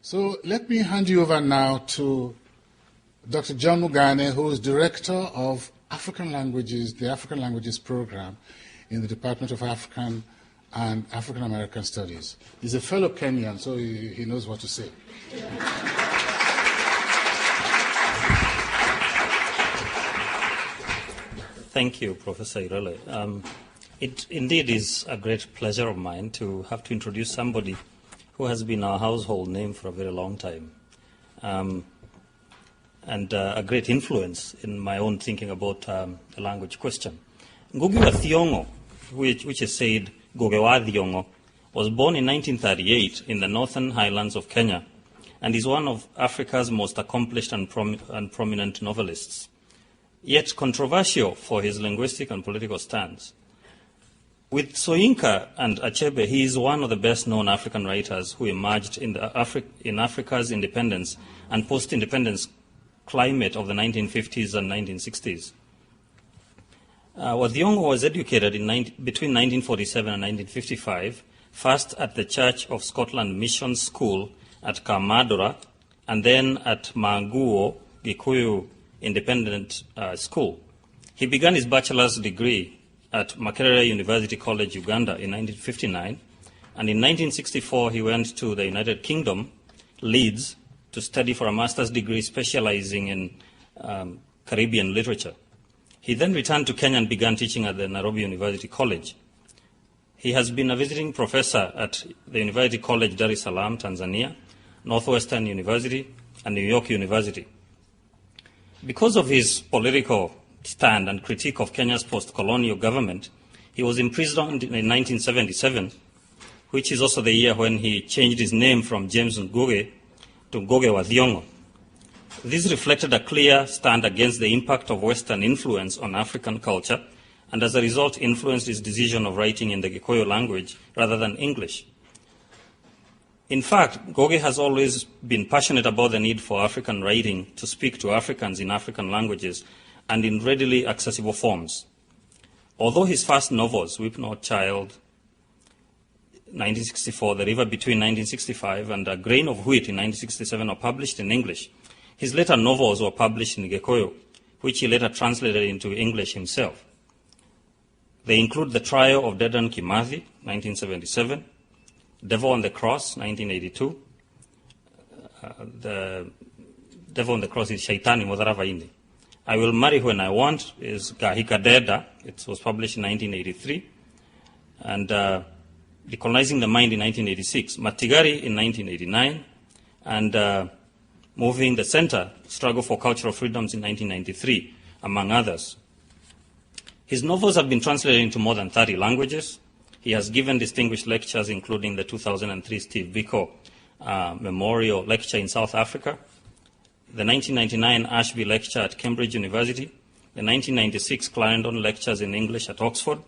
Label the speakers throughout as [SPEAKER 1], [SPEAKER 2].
[SPEAKER 1] So let me hand you over now to Dr. John Mugane, who is Director of African Languages, the African Languages Program in the Department of African and African American Studies. He's a fellow Kenyan, so he knows what to say.
[SPEAKER 2] Thank you, Professor Irele. It indeed is a great pleasure of mine to have to introduce somebody who has been our household name for a very long time, and a great influence in my own thinking about the language question. Ngugi wa Thiong'o, which is said Ngugi wa Thiong'o, was born in 1938 in the northern highlands of Kenya and is one of Africa's most accomplished and prominent novelists, yet controversial for his linguistic and political stance. With Soyinka and Achebe, he is one of the best-known African writers who emerged in Africa's independence and post-independence climate of the 1950s and 1960s. Thiong'o was educated between 1947 and 1955, first at the Church of Scotland Mission School at Kamadura, and then at Manguo Gikuyu Independent School. He began his bachelor's degree at Makerere University College, Uganda in 1959, and in 1964 he went to the United Kingdom, Leeds, to study for a master's degree specializing in Caribbean literature. He then returned to Kenya and began teaching at the Nairobi University College. He has been a visiting professor at the University College, Dar es Salaam, Tanzania, Northwestern University, and New York University. Because of his political stand and critique of Kenya's post-colonial government, he was imprisoned in 1977, which is also the year when he changed his name from James Ngugi to Ngugi wa Thiong'o. This reflected a clear stand against the impact of Western influence on African culture, and as a result influenced his decision of writing in the Gikuyu language rather than English. In fact, Ngugi has always been passionate about the need for African writing to speak to Africans in African languages and in readily accessible forms. Although his first novels, Weep Not Child, 1964, The River Between, 1965, and A Grain of Wheat in 1967 were published in English, his later novels were published in Gikuyu, which he later translated into English himself. They include The Trial of Dedan Kimathi, 1977, Devil on the Cross, 1982. The Devil on the Cross is Shaitani Modharavaini. I Will Marry When I Want is Gahika Deda. It was published in 1983. And Decolonizing the Mind in 1986. Matigari in 1989. And Moving the Center, Struggle for Cultural Freedoms in 1993, among others. His novels have been translated into more than 30 languages. He has given distinguished lectures, including the 2003 Steve Biko Memorial Lecture in South Africa, the 1999 Ashby Lecture at Cambridge University, the 1996 Clarendon Lectures in English at Oxford,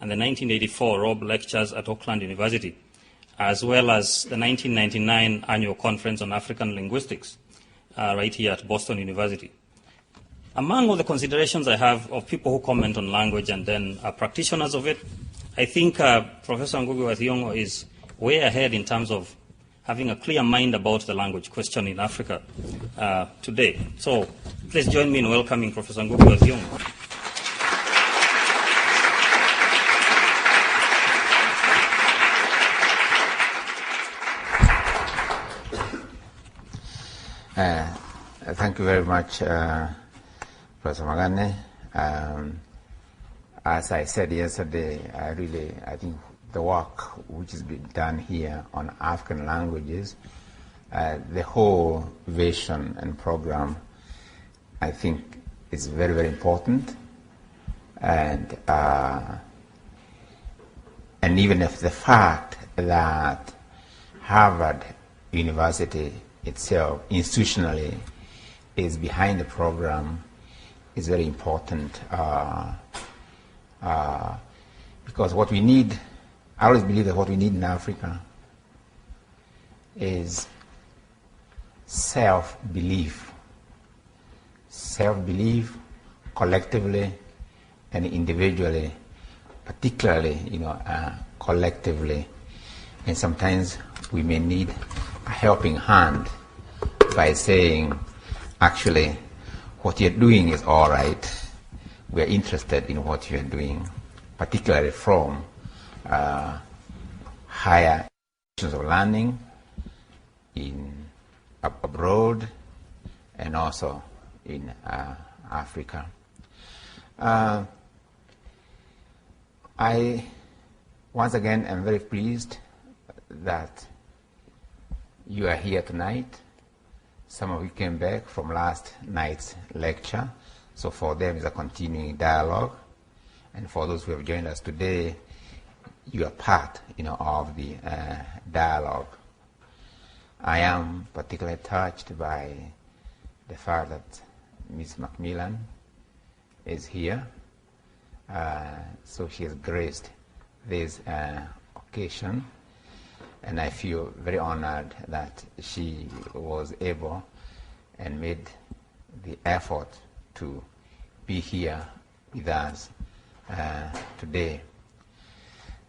[SPEAKER 2] and the 1984 Robb Lectures at Auckland University, as well as the 1999 Annual Conference on African Linguistics, right here at Boston University. Among all the considerations I have of people who comment on language and then are practitioners of it, I think Professor Ngugi wa Thiong'o is way ahead in terms of having a clear mind about the language question in Africa today. So please join me in welcoming Professor Ngugi wa Thiong'o.
[SPEAKER 3] Thank you very much, Professor Magane. As I said yesterday, I think the work which has been done here on African languages, the whole vision and program, I think is very, very important. And even if the fact that Harvard University itself, institutionally, is behind the program is very important. Because what we need, I always believe that what we need in Africa is self-belief. Self-belief collectively and individually, particularly, collectively. And sometimes we may need a helping hand by saying, actually, what you're doing is all right. We're interested in what you're doing, particularly from higher institutions of learning abroad and also in Africa. I, once again, am very pleased that you are here tonight. Some of you came back from last night's lecture, so for them it's a continuing dialogue. And for those who have joined us today, you are part, of the dialogue. I am particularly touched by the fact that Ms. Macmillan is here. So she has graced this occasion, and I feel very honored that she was able and made the effort to be here with us today.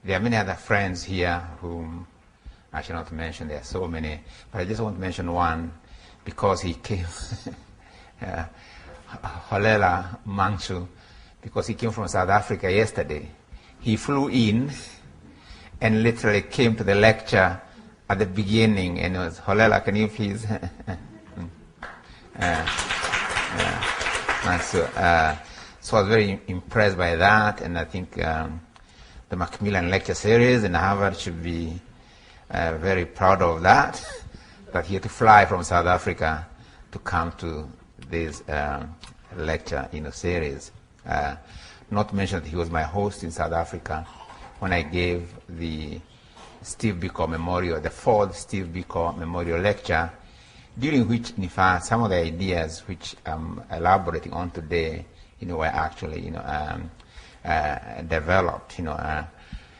[SPEAKER 3] There are many other friends here whom I shall not mention. There are so many, but I just want to mention one because he came, Holela Mangsu, because he came from South Africa yesterday. He flew in and literally came to the lecture at the beginning, and it was, Holela, can you please? So I was very impressed by that, and I think the Macmillan Lecture Series in Harvard should be very proud of that, that he had to fly from South Africa to come to this lecture series. Not to mention that he was my host in South Africa when I gave the Steve Biko Memorial, the fourth Steve Biko Memorial Lecture, during which, in fact, some of the ideas which I'm elaborating on today, were actually, developed,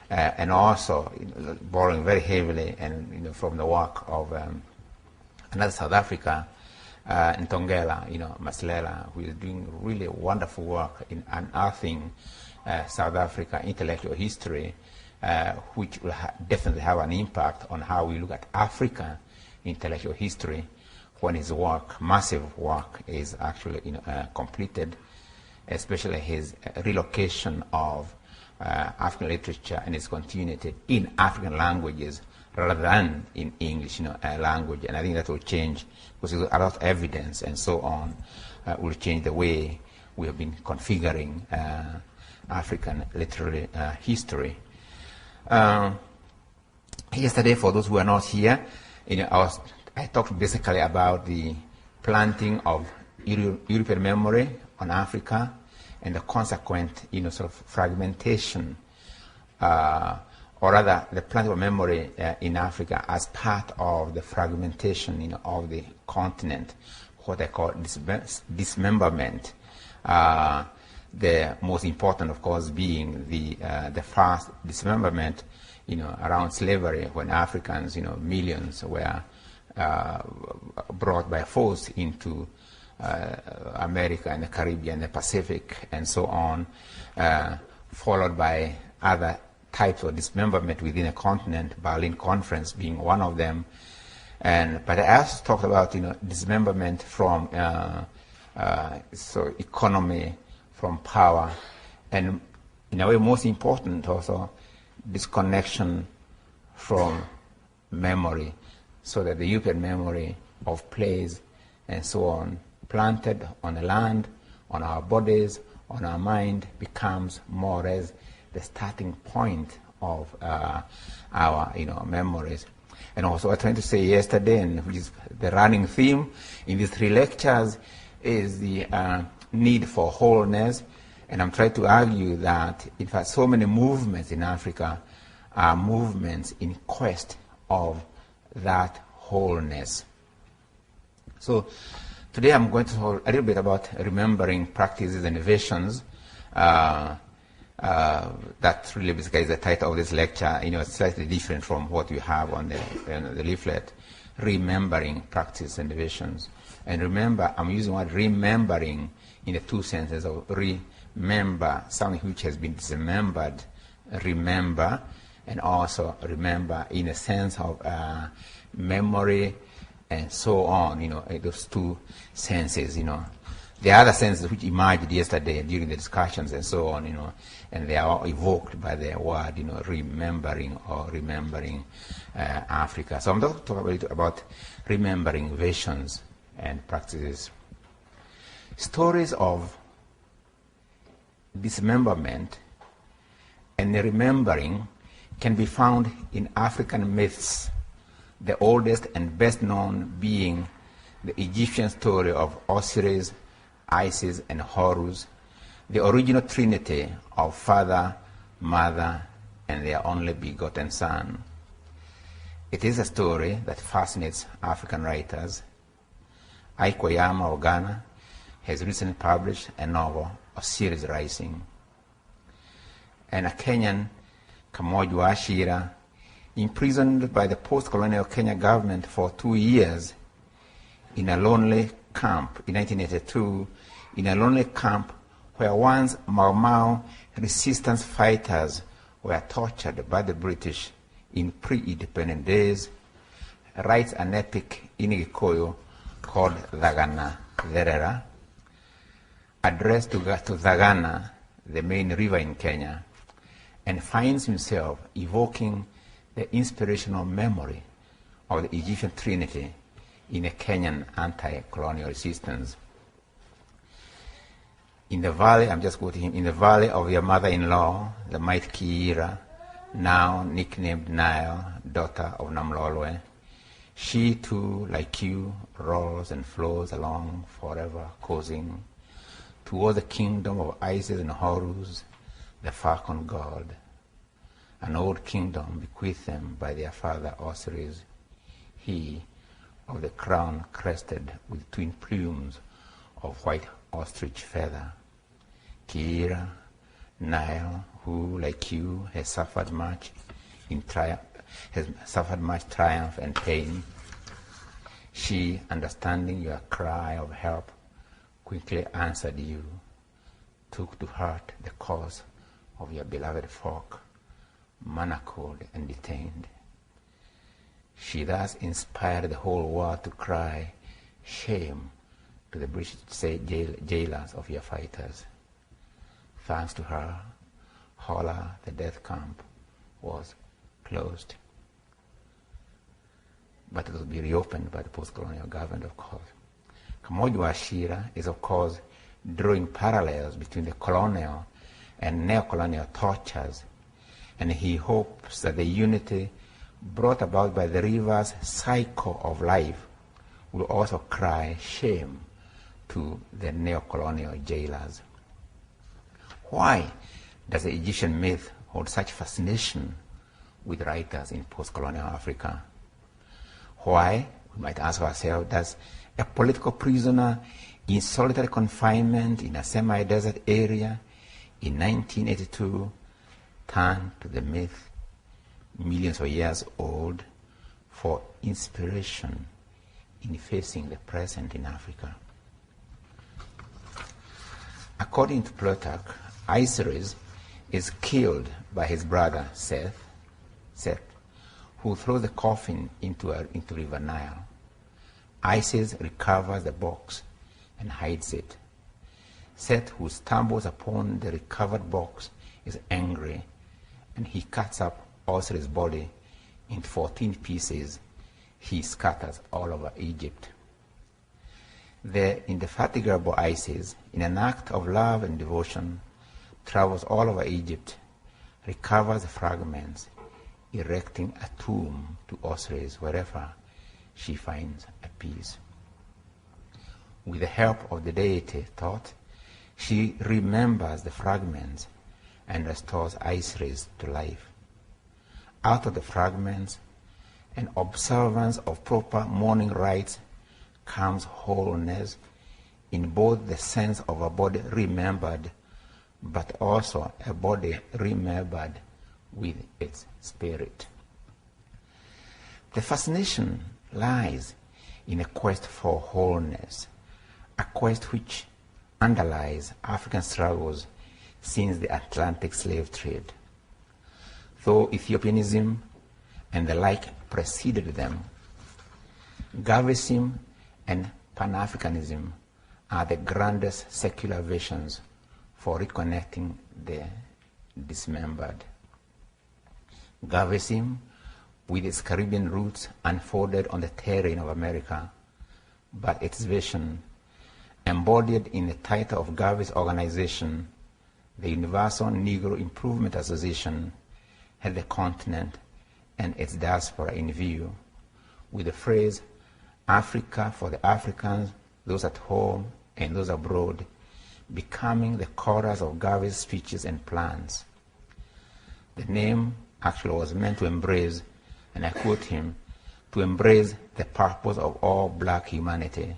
[SPEAKER 3] and also borrowing very heavily and from the work of another South Africa, Ntongela, Masilela, who is doing really wonderful work in unearthing South Africa intellectual history, which will definitely have an impact on how we look at African intellectual history when his work, massive work, is actually completed, especially his relocation of African literature and its continuity in African languages rather than in English language. And I think that will change, because a lot of evidence and so on will change the way we have been configuring African literary history. Yesterday, for those who are not here, I talked basically about the planting of European memory on Africa and the consequent, sort of fragmentation, or rather the planting of memory in Africa as part of the fragmentation, of the continent, what I call dismemberment. The most important, of course, being the first dismemberment, around slavery, when Africans, millions were brought by force into America and the Caribbean, the Pacific, and so on, followed by other types of dismemberment within a continent, Berlin Conference being one of them. But I also talked about dismemberment from economy, from power, and in a way most important also disconnection from memory, so that the European memory of place and so on, planted on the land, on our bodies, on our mind, becomes more or less the starting point of our memories. And also, I was trying to say yesterday, and which is the running theme in these three lectures, is the need for wholeness. And I'm trying to argue that, in fact, so many movements in Africa are movements in quest of that wholeness. So today I'm going to talk a little bit about remembering practices and innovations. That really basically is the title of this lecture. It's slightly different from what you have on the leaflet. Remembering practices and innovations. And remember, I'm using the word remembering in the two senses of remember, something which has been dismembered, remember, and also remember in a sense of memory and so on, those two senses, The other senses which emerged yesterday during the discussions and so on, and they are evoked by the word, remembering or remembering Africa. So I'm going to talk a bit about remembering visions and practices. Stories of dismemberment and remembering can be found in African myths, the oldest and best known being the Egyptian story of Osiris, Isis, and Horus, the original trinity of Father, Mother, and their only begotten Son. It is a story that fascinates African writers. Ikoyama of Ghana has recently published a novel, Osiris Rising. And a Kenyan, Kamoju Ashira, imprisoned by the post-colonial Kenya government for 2 years in a lonely camp in 1982, in a lonely camp where once Mau Mau resistance fighters were tortured by the British in pre-independent days, writes an epic in Gikuyu called Thagana Therera, addressed to Thagana, the main river in Kenya, and finds himself evoking the inspirational memory of the Egyptian Trinity in a Kenyan anti-colonial resistance. In the valley, I'm just quoting him, in the valley of your mother-in-law, the mighty Kiira, now nicknamed Nile, daughter of Namlolwe, she too, like you, rolls and flows along forever, causing toward the kingdom of Isis and Horus, the falcon god, an old kingdom bequeathed them by their father Osiris, he of the crown crested with twin plumes of white ostrich feather. Kiira, Nile, who, like you, has suffered much triumph and pain. She, understanding your cry of help, quickly answered you, took to heart the cause of your beloved folk, manacled and detained. She thus inspired the whole world to cry, shame to the British jailers of your fighters. Thanks to her, Hola, the death camp, was closed. But it will be reopened by the post-colonial government, of course. Kamoju Ashira is, of course, drawing parallels between the colonial and neo-colonial tortures, and he hopes that the unity brought about by the river's cycle of life will also cry shame to the neo-colonial jailers. Why does the Egyptian myth hold such fascination with writers in post-colonial Africa? Why, we might ask ourselves, does a political prisoner in solitary confinement in a semi-desert area in 1982 turn to the myth, millions of years old, for inspiration in facing the present in Africa? According to Plutarch, Osiris is killed by his brother Seth, who throws the coffin into River Nile. Isis recovers the box and hides it. Seth, who stumbles upon the recovered box, is angry, and he cuts up Osiris' body into 14 pieces. He scatters all over Egypt. The indefatigable Isis, in an act of love and devotion, travels all over Egypt, recovers the fragments, erecting a tomb to Osiris wherever she finds a piece. With the help of the deity thought, she remembers the fragments and restores Osiris to life. Out of the fragments and observance of proper mourning rites comes wholeness in both the sense of a body remembered, but also a body remembered with its spirit. The fascination lies in a quest for wholeness, a quest which underlies African struggles since the Atlantic slave trade. though Ethiopianism and the like preceded them. Galvanism and Pan-Africanism are the grandest secular visions for reconnecting the dismembered. Galvanism, with its Caribbean roots, unfolded on the terrain of America, but its vision, embodied in the title of Garvey's organization, the Universal Negro Improvement Association, had the continent and its diaspora in view, with the phrase, Africa for the Africans, those at home and those abroad, becoming the chorus of Garvey's speeches and plans. The name actually was meant to embrace, and I quote him, to embrace the purpose of all black humanity,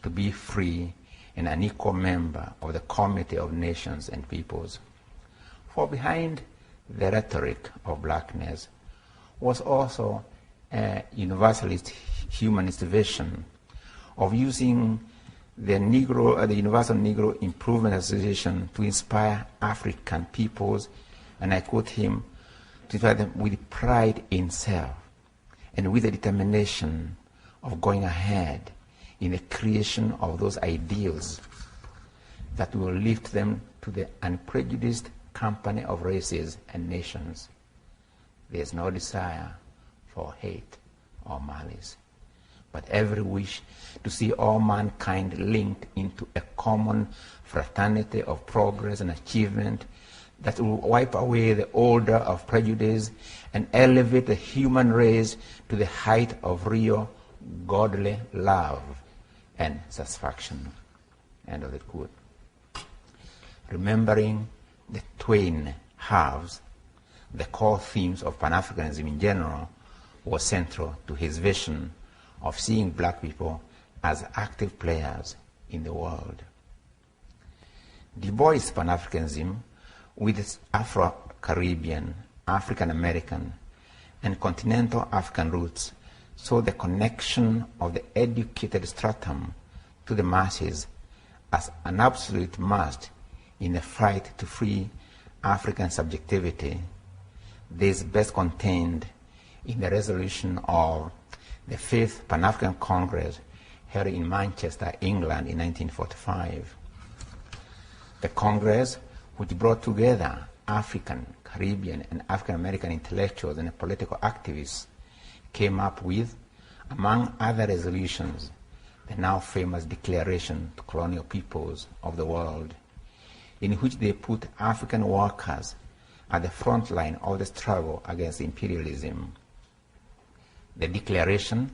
[SPEAKER 3] to be free and an equal member of the community of nations and peoples. For behind the rhetoric of blackness was also a universalist humanist vision of using the Universal Negro Improvement Association to inspire African peoples, and I quote him, to inspire them with pride in self and with the determination of going ahead in the creation of those ideals that will lift them to the unprejudiced company of races and nations. There is no desire for hate or malice, but every wish to see all mankind linked into a common fraternity of progress and achievement that will wipe away the odor of prejudice and elevate the human race to the height of real godly love and satisfaction. End of the quote. Remembering the twain halves, the core themes of Pan-Africanism in general, was central to his vision of seeing black people as active players in the world. Du Bois' Pan-Africanism, with its Afro-Caribbean, African-American, and continental African roots, saw the connection of the educated stratum to the masses as an absolute must in the fight to free African subjectivity. This is best contained in the resolution of the 5th Pan-African Congress held in Manchester, England in 1945. The Congress, which brought together African, Caribbean, and African-American intellectuals and political activists, came up with, among other resolutions, the now famous Declaration to Colonial Peoples of the World, in which they put African workers at the front line of the struggle against imperialism. The Declaration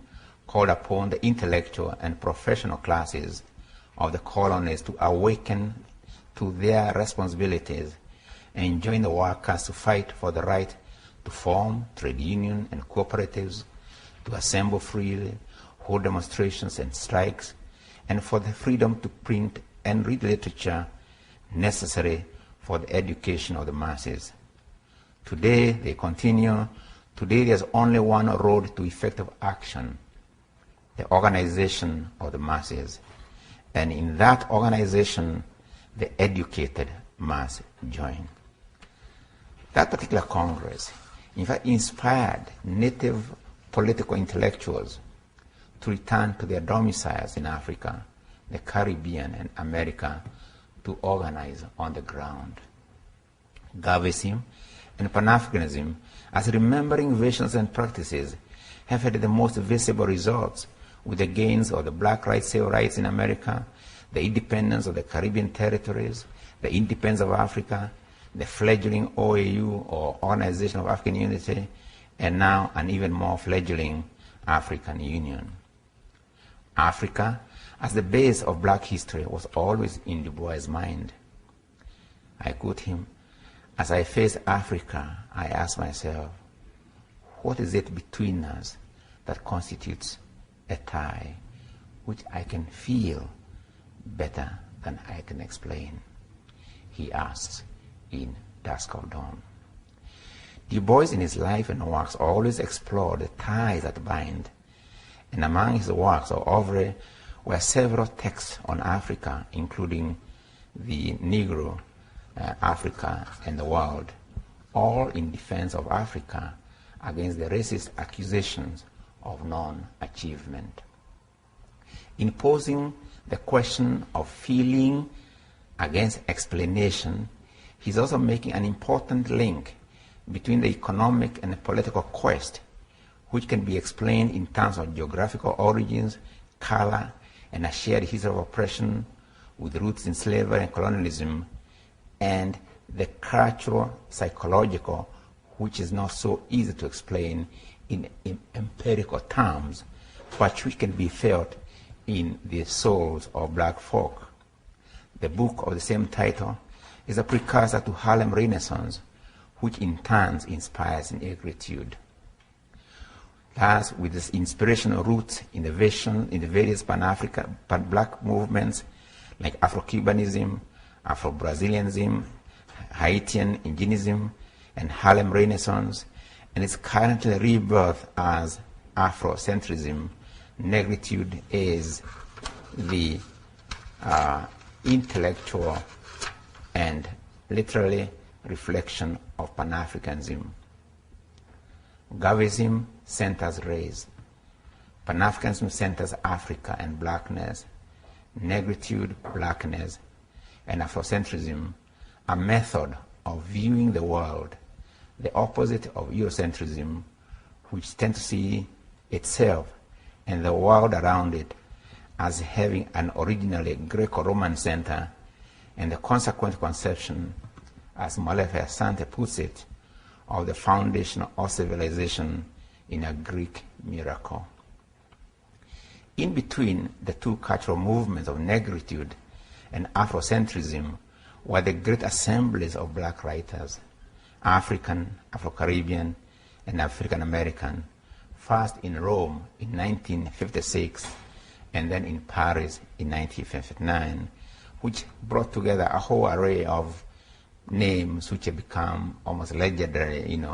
[SPEAKER 3] called upon the intellectual and professional classes of the colonies to awaken to their responsibilities and join the workers to fight for the right to form trade unions and cooperatives, to assemble freely, hold demonstrations and strikes, and for the freedom to print and read literature necessary for the education of the masses. Today, they continue, today there's only one road to effective action, the organization of the masses. And in that organization, the educated must join. That particular Congress, in fact, inspired native political intellectuals to return to their domiciles in Africa, the Caribbean, and America to organize on the ground. Galvanism and Pan-Africanism, as remembering visions and practices, have had the most visible results with the gains of the black rights, civil rights in America, the independence of the Caribbean territories, the independence of Africa, the fledgling OAU, or Organization of African Unity, and now an even more fledgling African Union. Africa, as the base of black history, was always in Du Bois' mind. I quote him, "As I face Africa, I ask myself, what is it between us that constitutes a tie which I can feel better than I can explain?" he asks in Dusk of Dawn. Du Bois in his life and works always explored the ties that bind, and among his works or oeuvre were several texts on Africa, including the Negro, Africa, and the World, all in defense of Africa against the racist accusations of non-achievement. In posing the question of feeling against explanation, he's also making an important link between the economic and the political quest, which can be explained in terms of geographical origins, color, and a shared history of oppression with roots in slavery and colonialism, and the cultural, psychological, which is not so easy to explain in empirical terms, but which can be felt in the souls of black folk. The book of the same title is a precursor to Harlem Renaissance, which in turn inspires negritude. Thus, with its inspirational roots in the various Pan-African, Pan-Black movements like Afro-Cubanism, Afro-Brazilianism, Haitian indigenism, and Harlem Renaissance, and its currently rebirth as Afrocentrism, negritude is the intellectual and literally reflection of Pan-Africanism. Gavism centers race. Pan-Africanism centers Africa and blackness. Negritude, blackness, and Afrocentrism, a method of viewing the world, the opposite of Eurocentrism, which tends to see itself and the world around it as having an originally Greco-Roman center, and the consequent conception, as Molefe Asante puts it, of the foundation of civilization in a Greek miracle. In between the two cultural movements of negritude and Afrocentrism were the great assemblies of black writers, African, Afro-Caribbean, and African-American, first in Rome in 1956 and then in Paris in 1959, which brought together a whole array of names which have become almost legendary, in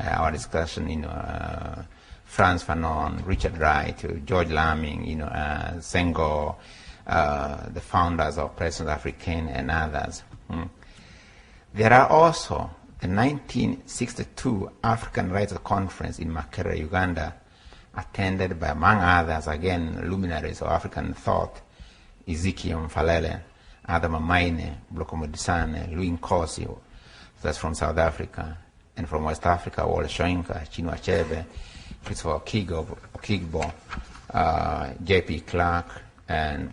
[SPEAKER 3] our discussion, Frantz Fanon, Richard Wright, George Lamming, Senghor, the founders of Presence Africaine, and others. There are also the 1962 African Writers Conference in Makerere, Uganda, attended by, among others, again, luminaries of African thought, Ezekiel Mfalele, Adam Amaine, Bloko Modisane, Louis Nkosi, that's from South Africa, and from West Africa, Wole Soyinka, Chinua Achebe, Christopher Okigbo, J.P. Clark, and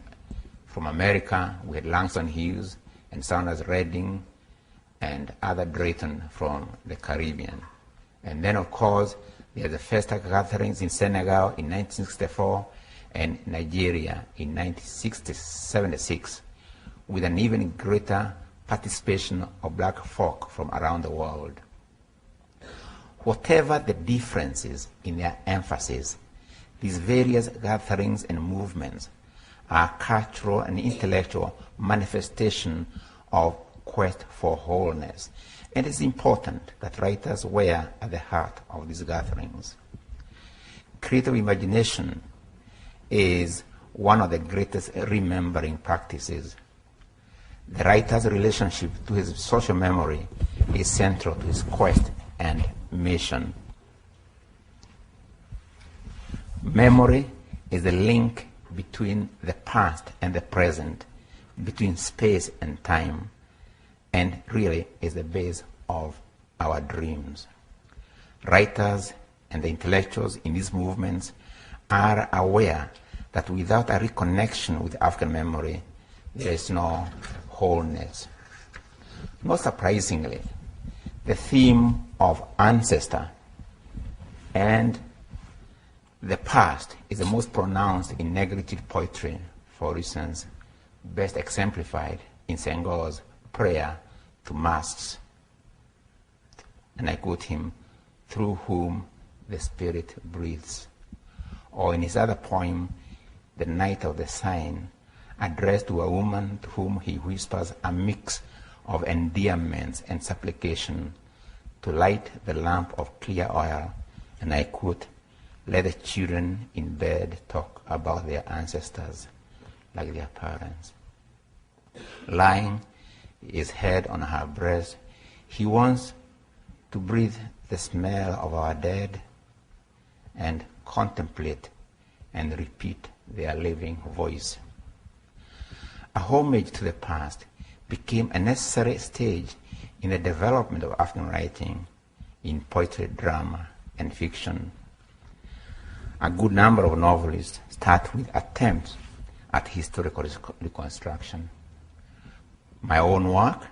[SPEAKER 3] from America, we had Langston Hughes and Saunders Redding and Ada Drayton from the Caribbean. And then, of course, there are the first gatherings in Senegal in 1964 and Nigeria in 1976, with an even greater participation of black folk from around the world. Whatever the differences in their emphasis, these various gatherings and movements are cultural and intellectual manifestation of quest for wholeness. And it's important that writers were at the heart of these gatherings. Creative imagination is one of the greatest remembering practices. The writer's relationship to his social memory is central to his quest and mission. Memory is the link between the past and the present, between space and time, and really is the base of our dreams. Writers and the intellectuals in these movements are aware that without a reconnection with African memory, there is no wholeness. Not surprisingly, the theme of ancestor and the past is the most pronounced in negritude poetry, for instance, best exemplified in Senghor's prayer to masks. And I quote him, "Through whom the spirit breathes." Or in his other poem, "The Night of the Sign," addressed to a woman to whom he whispers a mix of endearments and supplication to light the lamp of clear oil, and I quote, "Let the children in bed talk about their ancestors like their parents." Lying, his head on her breast, He wants to breathe the smell of our dead and contemplate and repeat their living voice. A homage to the past became a necessary stage in the development of African writing in poetry, drama, and fiction. A good number of novelists start with attempts at historical reconstruction. My own work,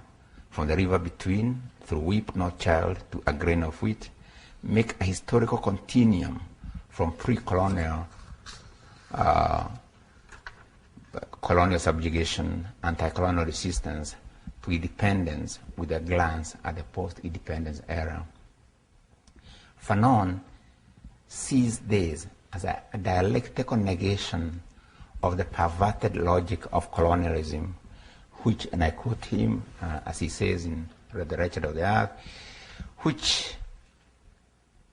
[SPEAKER 3] From the River Between, Through Weep Not Child to A Grain of Wheat, make a historical continuum from pre-colonial colonial subjugation, anti-colonial resistance to independence with a glance at the post-independence era. Fanon sees this as a dialectical negation of the perverted logic of colonialism, which, and I quote him, as he says in The Wretched of the Earth, which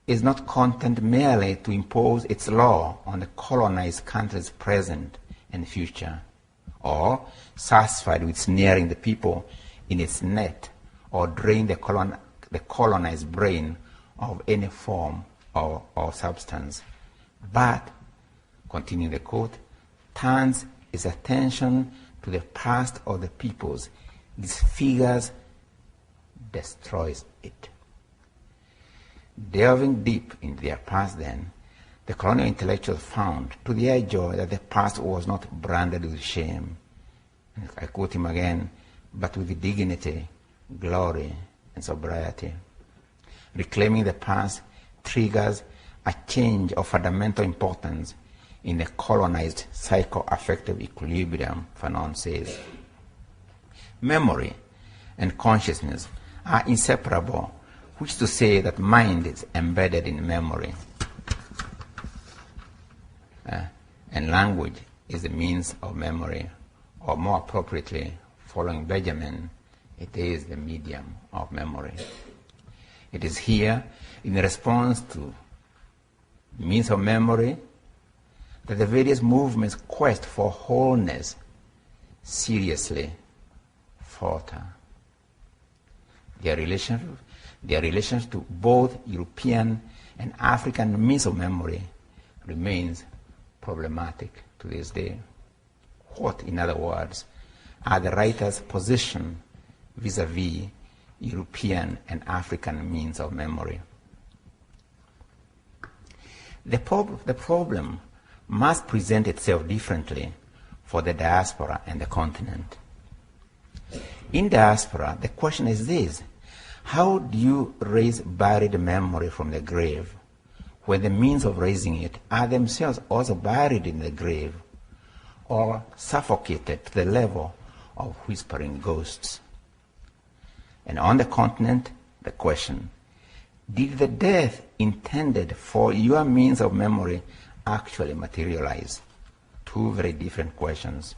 [SPEAKER 3] is not content merely to impose its law on the colonized country's present and future, or satisfied with snaring the people in its net, or drain the colonized brain of any form or substance, but, continuing the quote, turns its attention to the past of the peoples, disfigures, destroys it. Delving deep into their past then, the colonial intellectuals found to their joy that the past was not branded with shame. And I quote him again, but with dignity, glory, and sobriety. Reclaiming the past triggers a change of fundamental importance in the colonized psycho-affective equilibrium, Fanon says. Memory and consciousness are inseparable, which is to say that mind is embedded in memory. And language is the means of memory, or more appropriately, following Benjamin, it is the medium of memory. It is here, in response to means of memory, that the various movements' quest for wholeness seriously falter. Their relations to both European and African means of memory remains problematic to this day. What, in other words, are the writer's position vis-à-vis European and African means of memory? The problem must present itself differently for the diaspora and the continent. In diaspora, the question is this: how do you raise buried memory from the grave when the means of raising it are themselves also buried in the grave or suffocated to the level of whispering ghosts? And on the continent, the question: did the death intended for your means of memory actually materialize? Two very different questions.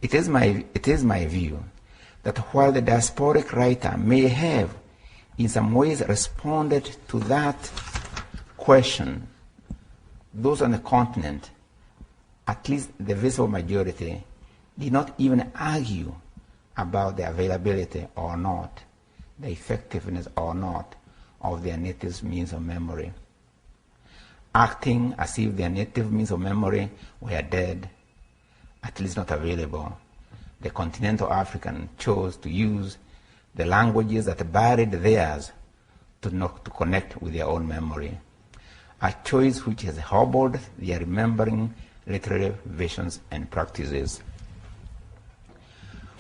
[SPEAKER 3] It is my view that while the diasporic writer may have in some ways responded to that question, those on the continent, at least the visible majority, did not even argue about the availability or not, the effectiveness or not of their native means of memory. Acting as if their native means of memory were dead, at least not available, the continental African chose to use the languages that buried theirs to connect with their own memory, a choice which has hobbled their remembering literary visions and practices.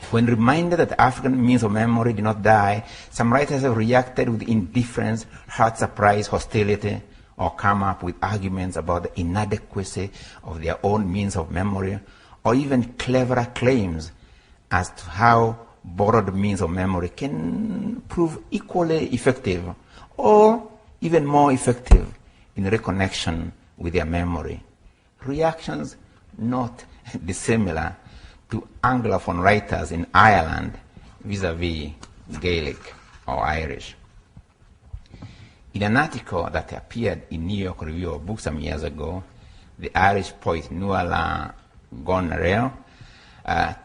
[SPEAKER 3] When reminded that African means of memory did not die, some writers have reacted with indifference, hurt surprise, hostility, or come up with arguments about the inadequacy of their own means of memory, or even cleverer claims as to how borrowed means of memory can prove equally effective or even more effective in reconnection with their memory. Reactions not dissimilar to Anglophone writers in Ireland vis-à-vis Gaelic or Irish. In an article that appeared in New York Review of Books some years ago, the Irish poet Nuala Gonarel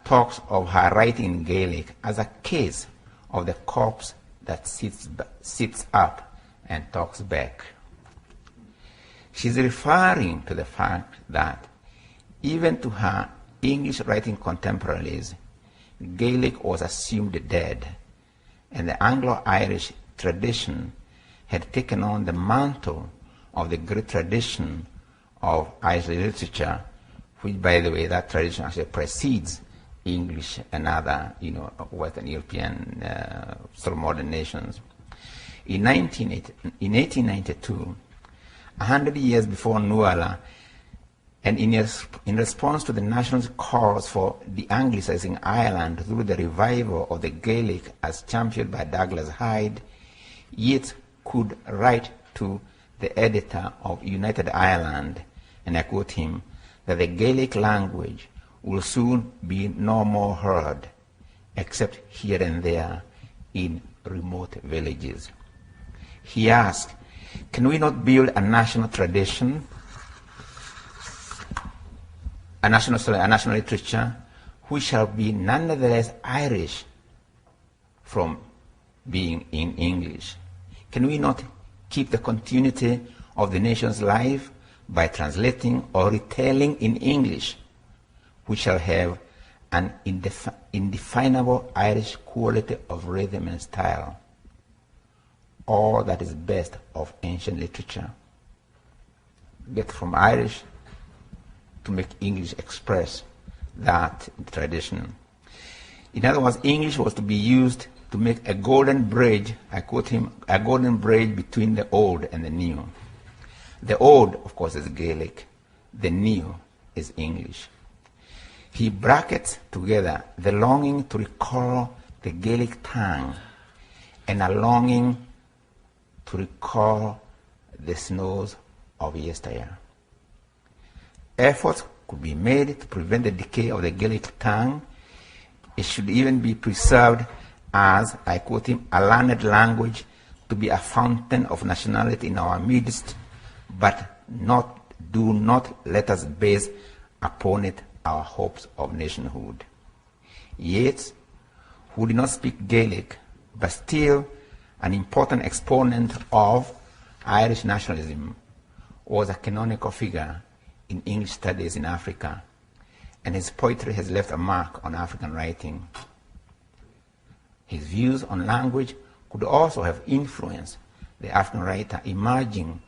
[SPEAKER 3] talks of her writing in Gaelic as a case of the corpse that sits up and talks back. She's referring to the fact that even to her English writing contemporaries, Gaelic was assumed dead, and the Anglo-Irish tradition had taken on the mantle of the great tradition of Irish literature, which, by the way, that tradition actually precedes English and other, Western European sort of modern nations. In 1892, 100 years before Nuala, and in response to the national calls for de-Anglicizing Ireland through the revival of the Gaelic as championed by Douglas Hyde, Yeats could write to the editor of United Ireland, and I quote him, that the Gaelic language will soon be no more heard, except here and there in remote villages. He asked, can we not build a national tradition, a national literature, which shall be nonetheless Irish from being in English? Can we not keep the continuity of the nation's life by translating or retelling in English, which shall have an indefinable Irish quality of rhythm and style, all that is best of ancient literature? Get from Irish to make English express that tradition. In other words, English was to be used to make a golden bridge, I quote him, a golden bridge between the old and the new. The old, of course, is Gaelic. The new is English. He brackets together the longing to recall the Gaelic tongue and a longing to recall the snows of yesteryear. Efforts could be made to prevent the decay of the Gaelic tongue. It should even be preserved as, I quote him, a learned language to be a fountain of nationality in our midst, but do not let us base upon it our hopes of nationhood. Yeats, who did not speak Gaelic, but still an important exponent of Irish nationalism, was a canonical figure in English studies in Africa, and his poetry has left a mark on African writing. His views on language could also have influenced the African writer emerging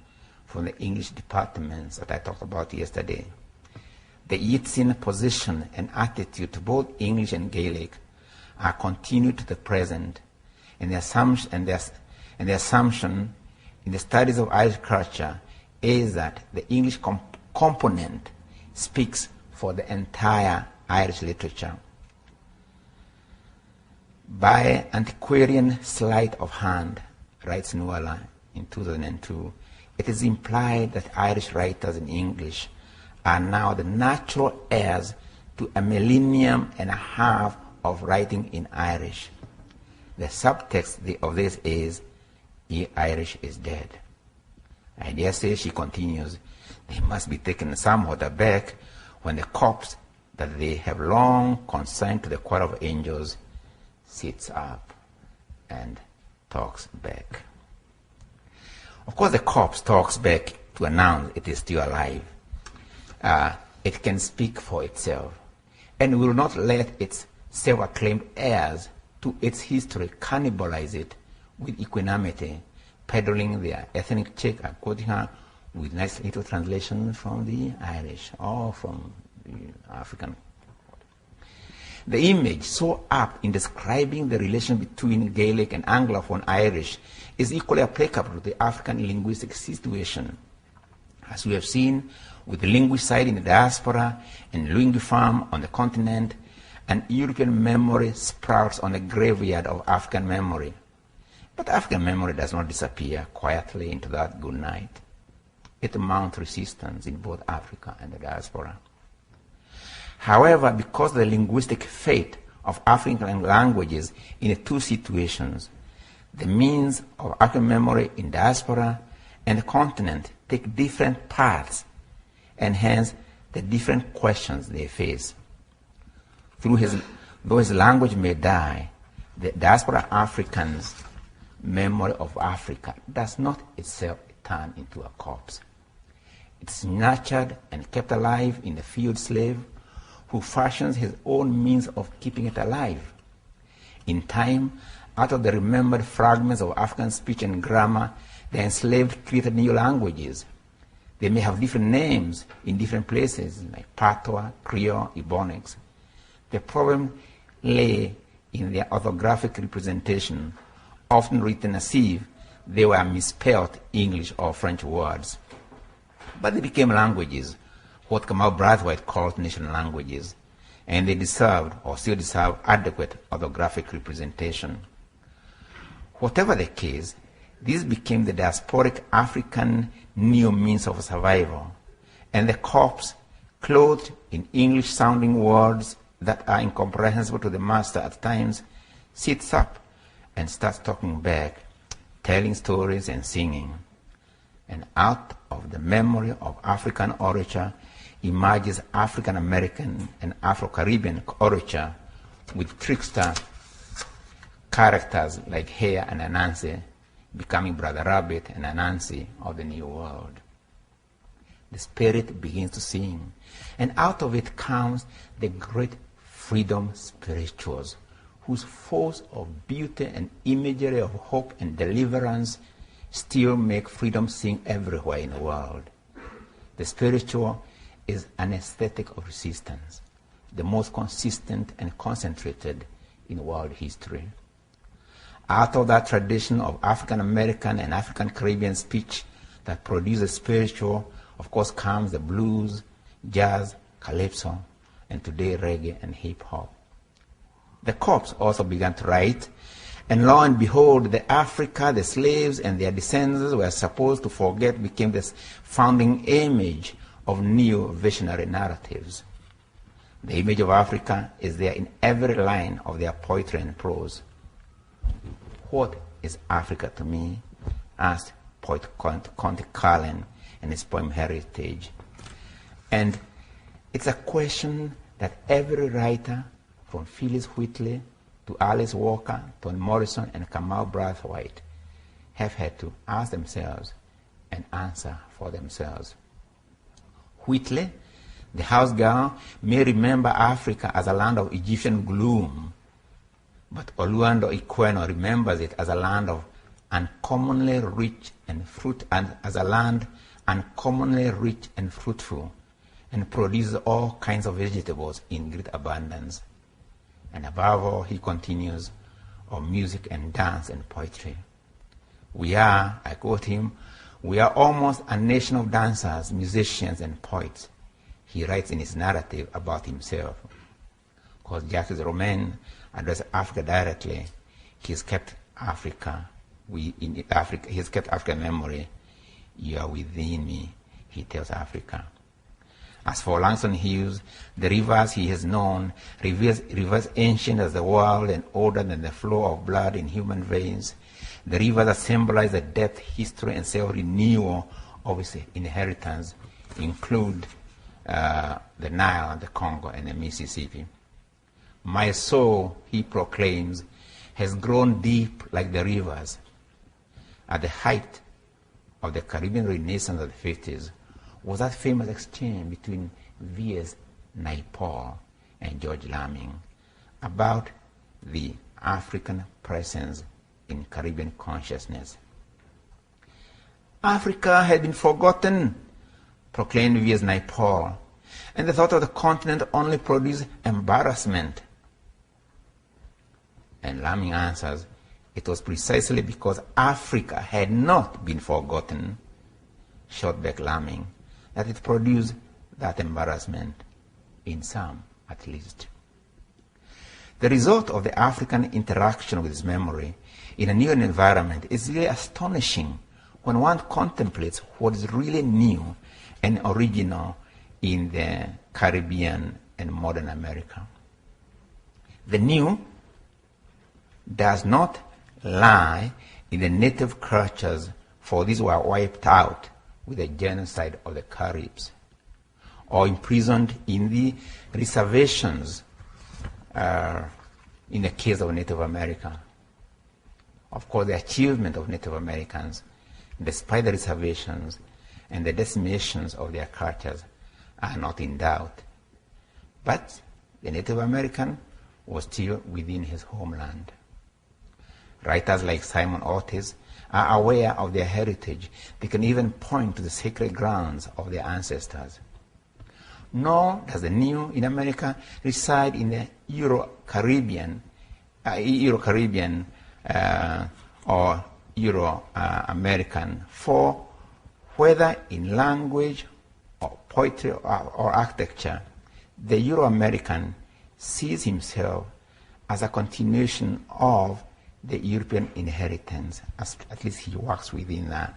[SPEAKER 3] from the English departments that I talked about yesterday. The Yeatsian position and attitude to both English and Gaelic are continued to the present, and the assumption in the studies of Irish culture is that the English component speaks for the entire Irish literature. By antiquarian sleight of hand, writes Nuala in 2002, it is implied that Irish writers in English are now the natural heirs to a millennium and a half of writing in Irish. The subtext of this is, Irish is dead. I dare say, she continues, they must be taken somewhat aback when the corpse that they have long consigned to the choir of angels sits up and talks back. Of course, the corpse talks back to announce it is still alive. It can speak for itself, and will not let its self-acclaimed heirs to its history cannibalize it with equanimity, peddling their ethnic check, quoting her with nice little translations from the Irish or from the African. The image so apt in describing the relation between Gaelic and Anglophone Irish is equally applicable to the African linguistic situation. As we have seen with the linguicide in the diaspora and linguifarm on the continent, an European memory sprouts on the graveyard of African memory. But African memory does not disappear quietly into that good night. It mounts resistance in both Africa and the diaspora. However, because of the linguistic fate of African languages in the two situations, the means of African memory in diaspora and the continent take different paths, and hence the different questions they face. Though his language may die, the diaspora Africans memory of Africa does not itself turn into a corpse. It's nurtured and kept alive in the field slave who fashions his own means of keeping it alive. In time, out of the remembered fragments of African speech and grammar, the enslaved created new languages. They may have different names in different places, like Patois, Creole, Ebonics. The problem lay in their orthographic representation, often written as if they were misspelled English or French words. But they became languages, what Kamau Brathwaite called national languages, and they deserved, or still deserve, adequate orthographic representation. Whatever the case, this became the diasporic African new means of survival, and the corpse, clothed in English-sounding words that are incomprehensible to the master at times, sits up and starts talking back, telling stories and singing. And out of the memory of African orature emerges African-American and Afro-Caribbean orature with trickster characters like Hare and Anansi becoming Brother Rabbit and Anansi of the New World. The spirit begins to sing, and out of it comes the great freedom spirituals, whose force of beauty and imagery of hope and deliverance still make freedom sing everywhere in the world. The spiritual is an aesthetic of resistance, the most consistent and concentrated in world history. Out of that tradition of African American and African Caribbean speech that produces spiritual, of course, comes the blues, jazz, calypso, and today reggae and hip hop. The corpse also began to write, and lo and behold, the Africa, the slaves, and their descendants were supposed to forget became this founding image of new visionary narratives. The image of Africa is there in every line of their poetry and prose. What is Africa to me? Asked poet Conte Carlin in his poem Heritage. And it's a question that every writer, from Phyllis Whitley to Alice Walker, Toni Morrison, and Kamau Brathwaite, have had to ask themselves and answer for themselves. Whitley, the house girl, may remember Africa as a land of Egyptian gloom, but Oluwando Ikweno remembers it as a land of uncommonly rich and fruitful, and produces all kinds of vegetables in great abundance. And above all, he continues, of music and dance and poetry. We are, I quote him, we are almost a nation of dancers, musicians, and poets. He writes in his narrative about himself. Because Jacques Romain addressed Africa directly. He's kept Africa, he's kept African memory. You are within me, he tells Africa. As for Langston Hughes, the rivers he has known, rivers ancient as the world and older than the flow of blood in human veins, the rivers that symbolize the depth, history, and self-renewal of his inheritance include the Nile, the Congo, and the Mississippi. My soul, he proclaims, has grown deep like the rivers. At the height of the Caribbean Renaissance of the 50s was that famous exchange between V.S. Naipaul and George Lamming about the African presence in Caribbean consciousness. Africa had been forgotten, proclaimed V.S. Naipaul, and the thought of the continent only produced embarrassment. And Lamming answers, it was precisely because Africa had not been forgotten, shot back Lamming, that it produced that embarrassment, in some at least. The result of the African interaction with its memory in a new environment is really astonishing when one contemplates what is really new and original in the Caribbean and modern America. The new does not lie in the native cultures, for these were wiped out with the genocide of the Caribs, or imprisoned in the reservations in the case of Native America, Of course, the achievement of Native Americans, despite the reservations and the decimations of their cultures, are not in doubt. But the Native American was still within his homeland. Writers like Simon Ortiz are aware of their heritage. They can even point to the sacred grounds of their ancestors. Nor does the new in America reside in the Euro-Caribbean or Euro-American, for whether in language or poetry or architecture, the Euro-American sees himself as a continuation of the European inheritance, at least he works within that.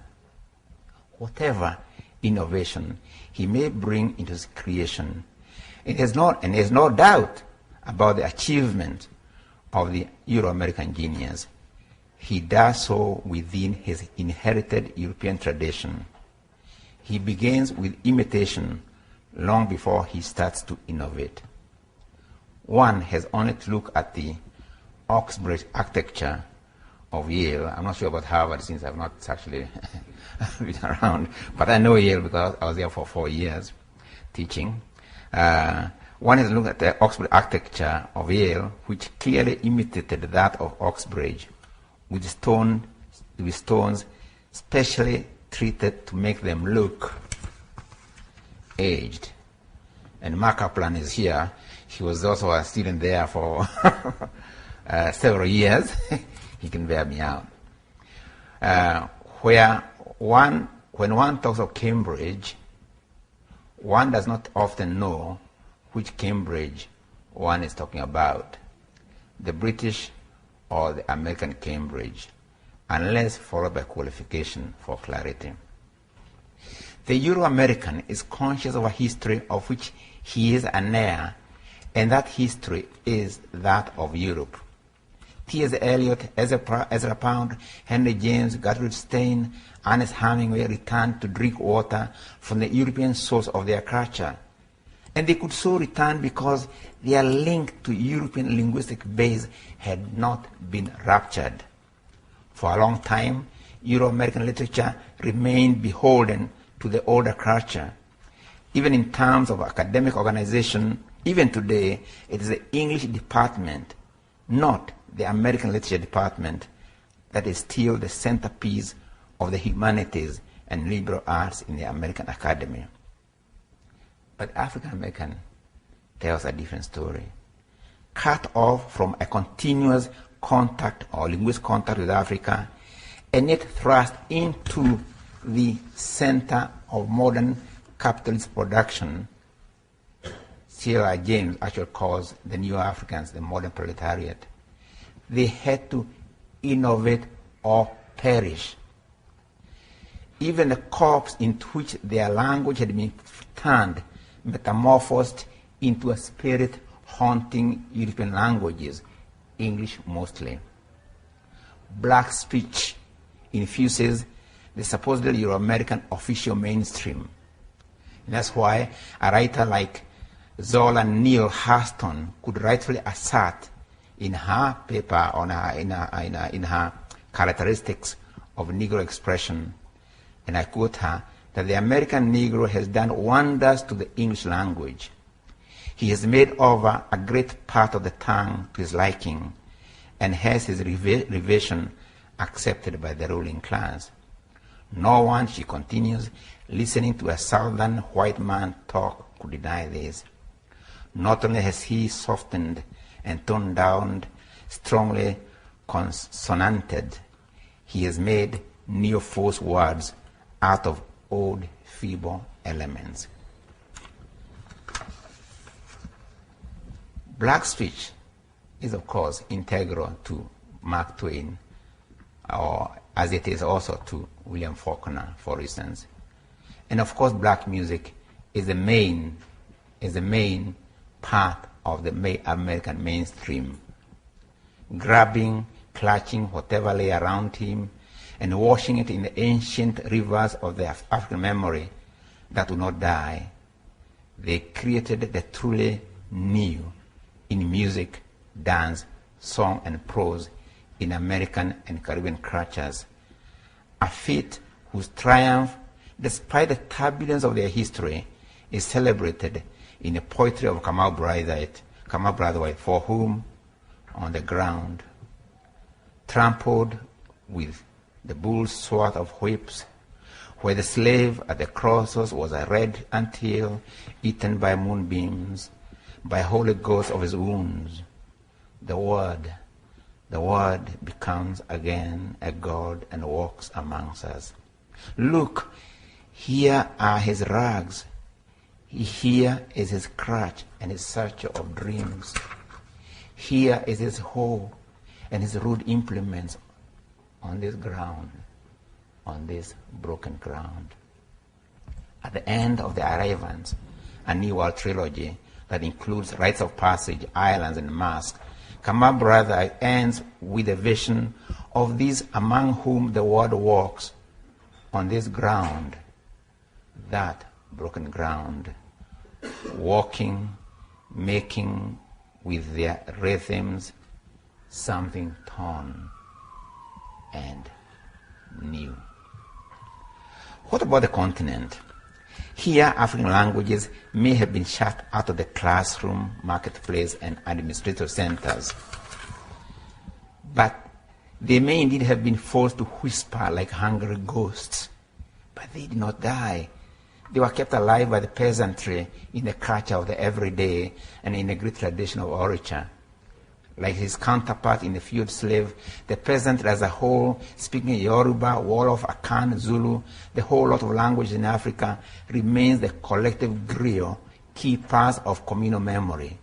[SPEAKER 3] Whatever innovation he may bring into his creation, there's no doubt about the achievement of the Euro-American genius. He does so within his inherited European tradition. He begins with imitation long before he starts to innovate. One has only to look at the Oxbridge architecture of Yale. I'm not sure about Harvard since I've not actually been around, but I know Yale because I was there for 4 years teaching. One has to look at the Oxbridge architecture of Yale, which clearly imitated that of Oxbridge, with stones specially treated to make them look aged. And Mark Kaplan is here. He was also a student there for several years. He can bear me out. When one talks of Cambridge, one does not often know which Cambridge one is talking about, the British or the American Cambridge, unless followed by qualification for clarity. The Euro-American is conscious of a history of which he is an heir, and that history is that of Europe. T.S. Eliot, Ezra Pound, Henry James, Gertrude Stein, Ernest Hemingway returned to drink water from the European source of their culture. And they could so return because their link to European linguistic base had not been ruptured. For a long time, Euro-American literature remained beholden to the older culture. Even in terms of academic organization, even today, it is the English department, not the American literature department, that is still the centerpiece of the humanities and liberal arts in the American academy. But African American tells a different story. Cut off from a continuous contact or linguistic contact with Africa, and yet thrust into the center of modern capitalist production, C.L.I. James actually calls the new Africans the modern proletariat. They had to innovate or perish. Even the corpse into which their language had been turned, metamorphosed into a spirit haunting European languages, English mostly. Black speech infuses the supposedly Euro-American official mainstream. And that's why a writer like Zola Neale Hurston could rightfully assert in her paper in her characteristics of Negro expression, and I quote her, that the American Negro has done wonders to the English language. He has made over a great part of the tongue to his liking, and has his revision accepted by the ruling class. No one, she continues, listening to a southern white man talk could deny this. Not only has he softened and toned down, strongly consonanted, he has made new false words out of old feeble elements. Black speech is, of course, integral to Mark Twain, or as it is also to William Faulkner, for instance. And of course, black music is the main part of the American mainstream. Grabbing, clutching whatever lay around him, and washing it in the ancient rivers of the African memory that will not die, they created the truly new in music, dance, song, and prose in American and Caribbean cultures, a feat whose triumph, despite the turbulence of their history, is celebrated in the poetry of Kamau Brathwaite, for whom, on the ground, trampled with the bull's swath of whips, where the slave at the crosses was a red anthill eaten by moonbeams, by holy ghosts of his wounds, the word becomes again a god and walks amongst us. Look, here are his rags. Here is his crutch and his searcher of dreams. Here is his hoe and his rude implements on this ground, on this broken ground. At the end of the Arrivants, a New World trilogy that includes rites of passage, islands, and masks, Kamau Brathwaite ends with a vision of these among whom the world walks on this ground, that broken ground, walking, making with their rhythms something torn and new. What about the continent? Here, African languages may have been shut out of the classroom, marketplace, and administrative centers. But they may indeed have been forced to whisper like hungry ghosts. But they did not die. They were kept alive by the peasantry in the culture of the everyday and in the great tradition of orature. Like his counterpart in the field slave, the peasant as a whole, speaking Yoruba, Wolof, Akan, Zulu, the whole lot of languages in Africa, remains the collective griot, keepers of communal memory.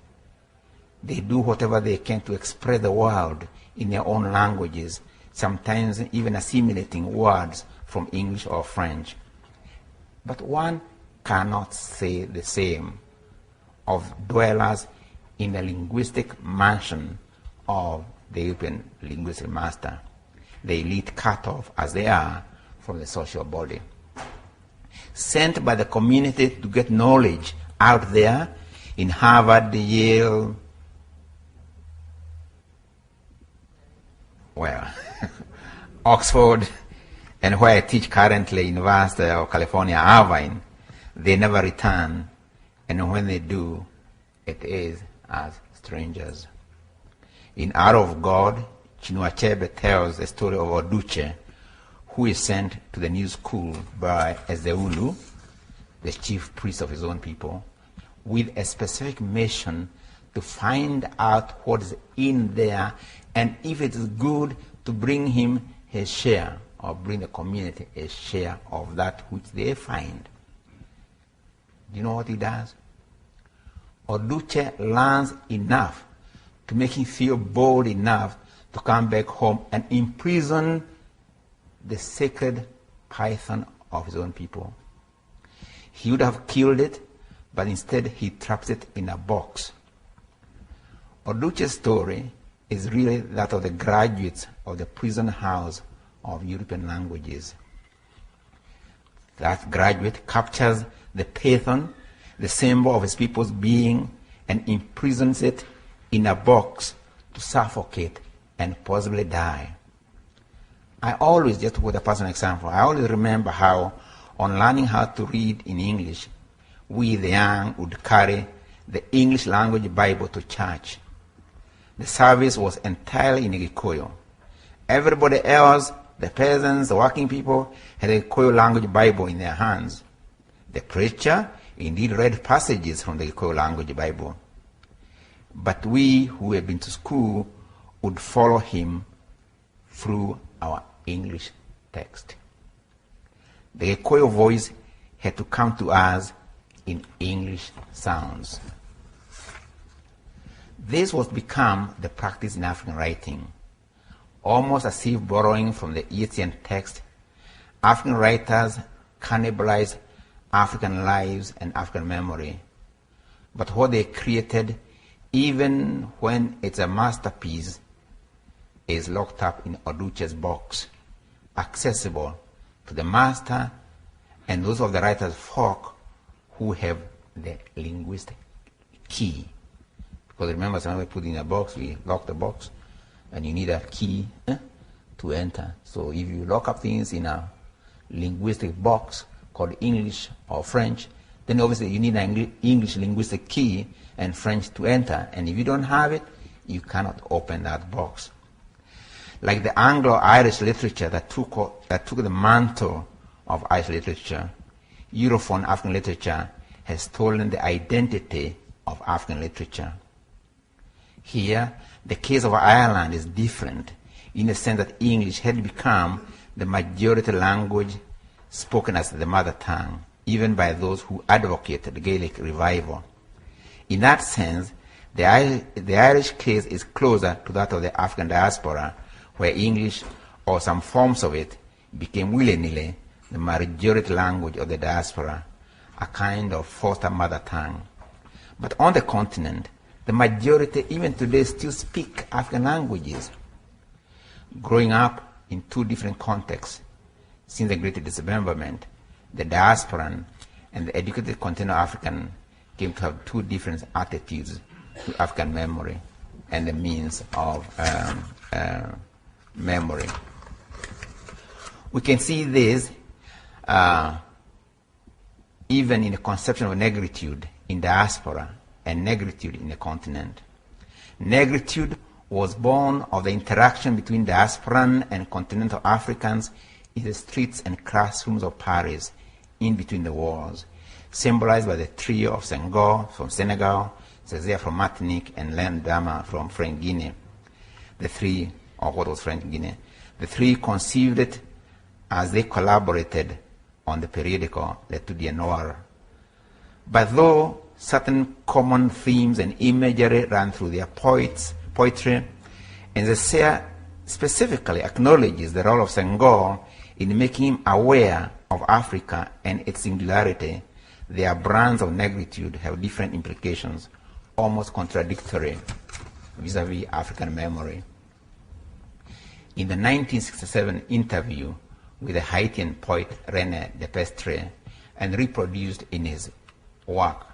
[SPEAKER 3] They do whatever they can to express the world in their own languages, sometimes even assimilating words from English or French. But one cannot say the same of dwellers in the linguistic mansion of the European linguistic master, the elite cut off as they are from the social body. Sent by the community to get knowledge out there in Harvard, Yale, Oxford, and where I teach currently, University of California, Irvine, they never return, and when they do, it is as strangers. In Hour of God, Chinua Achebe tells the story of Oduche, who is sent to the new school by Ezeulu, the chief priest of his own people, with a specific mission to find out what is in there, and if it is good, to bring him his share, or bring the community a share of that which they find. Do you know what he does? Oduche learns enough to make him feel bold enough to come back home and imprison the sacred python of his own people. He would have killed it, but instead he traps it in a box. Oduche's story is really that of the graduates of the prison house of European languages. That graduate captures the python, the symbol of his people's being, and imprisons it in a box to suffocate and possibly die. I always, just with a personal example, I always remember how on learning how to read in English, we the young would carry the English language Bible to church. The service was entirely in Gikuyu. Everybody else, the peasants, the working people, had a Gikuyu language Bible in their hands. The preacher indeed read passages from the Gikuyu language Bible. But we who had been to school would follow him through our English text. The Gikuyu voice had to come to us in English sounds. This was become the practice in African writing. Almost as if borrowing from the Yeatsian text, African writers cannibalized African lives and African memory. But what they created, even when it's a masterpiece, is locked up in Oduche's box, accessible to the master and those of the writer's folk who have the linguistic key. Because remember, somebody put in a box, we lock the box, and you need a key to enter. So if you lock up things in a linguistic box called English or French, then obviously you need an English linguistic key and French to enter. And if you don't have it, you cannot open that box. Like the Anglo-Irish literature that took the mantle of Irish literature, Europhone African literature has stolen the identity of African literature. Here, the case of Ireland is different in the sense that English had become the majority language spoken as the mother tongue, even by those who advocated the Gaelic revival. In that sense, the Irish case is closer to that of the African diaspora, where English, or some forms of it, became willy-nilly the majority language of the diaspora, a kind of foster mother tongue. But on the continent, the majority, even today, still speak African languages. Growing up in two different contexts, since the Great Dismemberment, the diasporan and the educated continental African came to have two different attitudes to African memory and the means of memory. We can see this even in the conception of negritude in diaspora and negritude in the continent. Negritude was born of the interaction between diasporan and continental Africans in the streets and classrooms of Paris, in between the wars, symbolized by the trio of Thiong'o from Senegal, Césaire from Martinique, and L'Endama from French Guinea. The three, or what was French Guinea, the three conceived it as they collaborated on the periodical L'Étude Noire. But though certain common themes and imagery ran through their poetry, and Césaire specifically acknowledges the role of Thiong'o in making him aware of Africa and its singularity, their brands of negritude have different implications, almost contradictory vis-à-vis African memory. In the 1967 interview with the Haitian poet René Depestre, and reproduced in his work,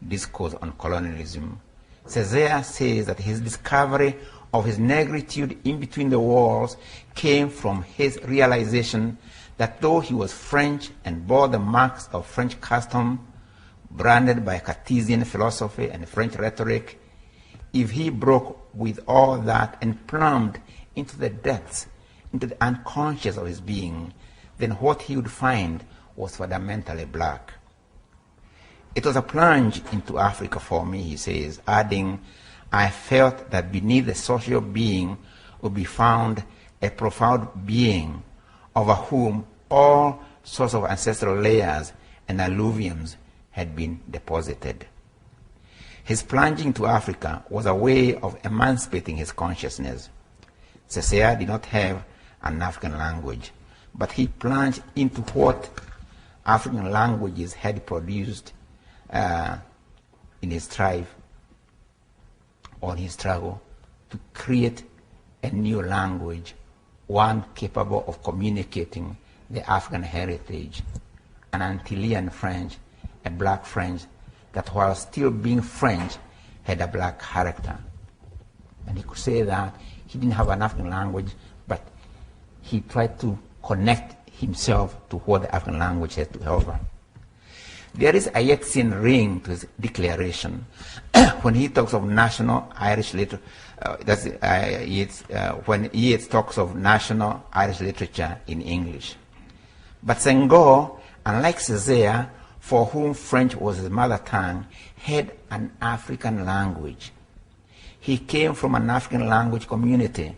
[SPEAKER 3] Discourse on Colonialism, Césaire says that his discovery of his negritude in between the wars came from his realization that though he was French and bore the marks of French custom, branded by Cartesian philosophy and French rhetoric, if he broke with all that and plumbed into the depths, into the unconscious of his being, then what he would find was fundamentally black. It was a plunge into Africa for me, he says, adding, I felt that beneath the social being would be found a profound being over whom all sorts of ancestral layers and alluviums had been deposited. His plunging to Africa was a way of emancipating his consciousness. Césaire did not have an African language, but he plunged into what African languages had produced in his strive or his struggle to create a new language, one capable of communicating the African heritage, an Antillean French, a black French, that while still being French, had a black character. And he could say that he didn't have an African language, but he tried to connect himself to what the African language had to offer. There is a Yeatsian ring to his declaration when he talks of national Irish literature. When Yeats talks of national Irish literature in English. But Thiong'o, unlike Césaire, for whom French was his mother tongue, had an African language. He came from an African language community.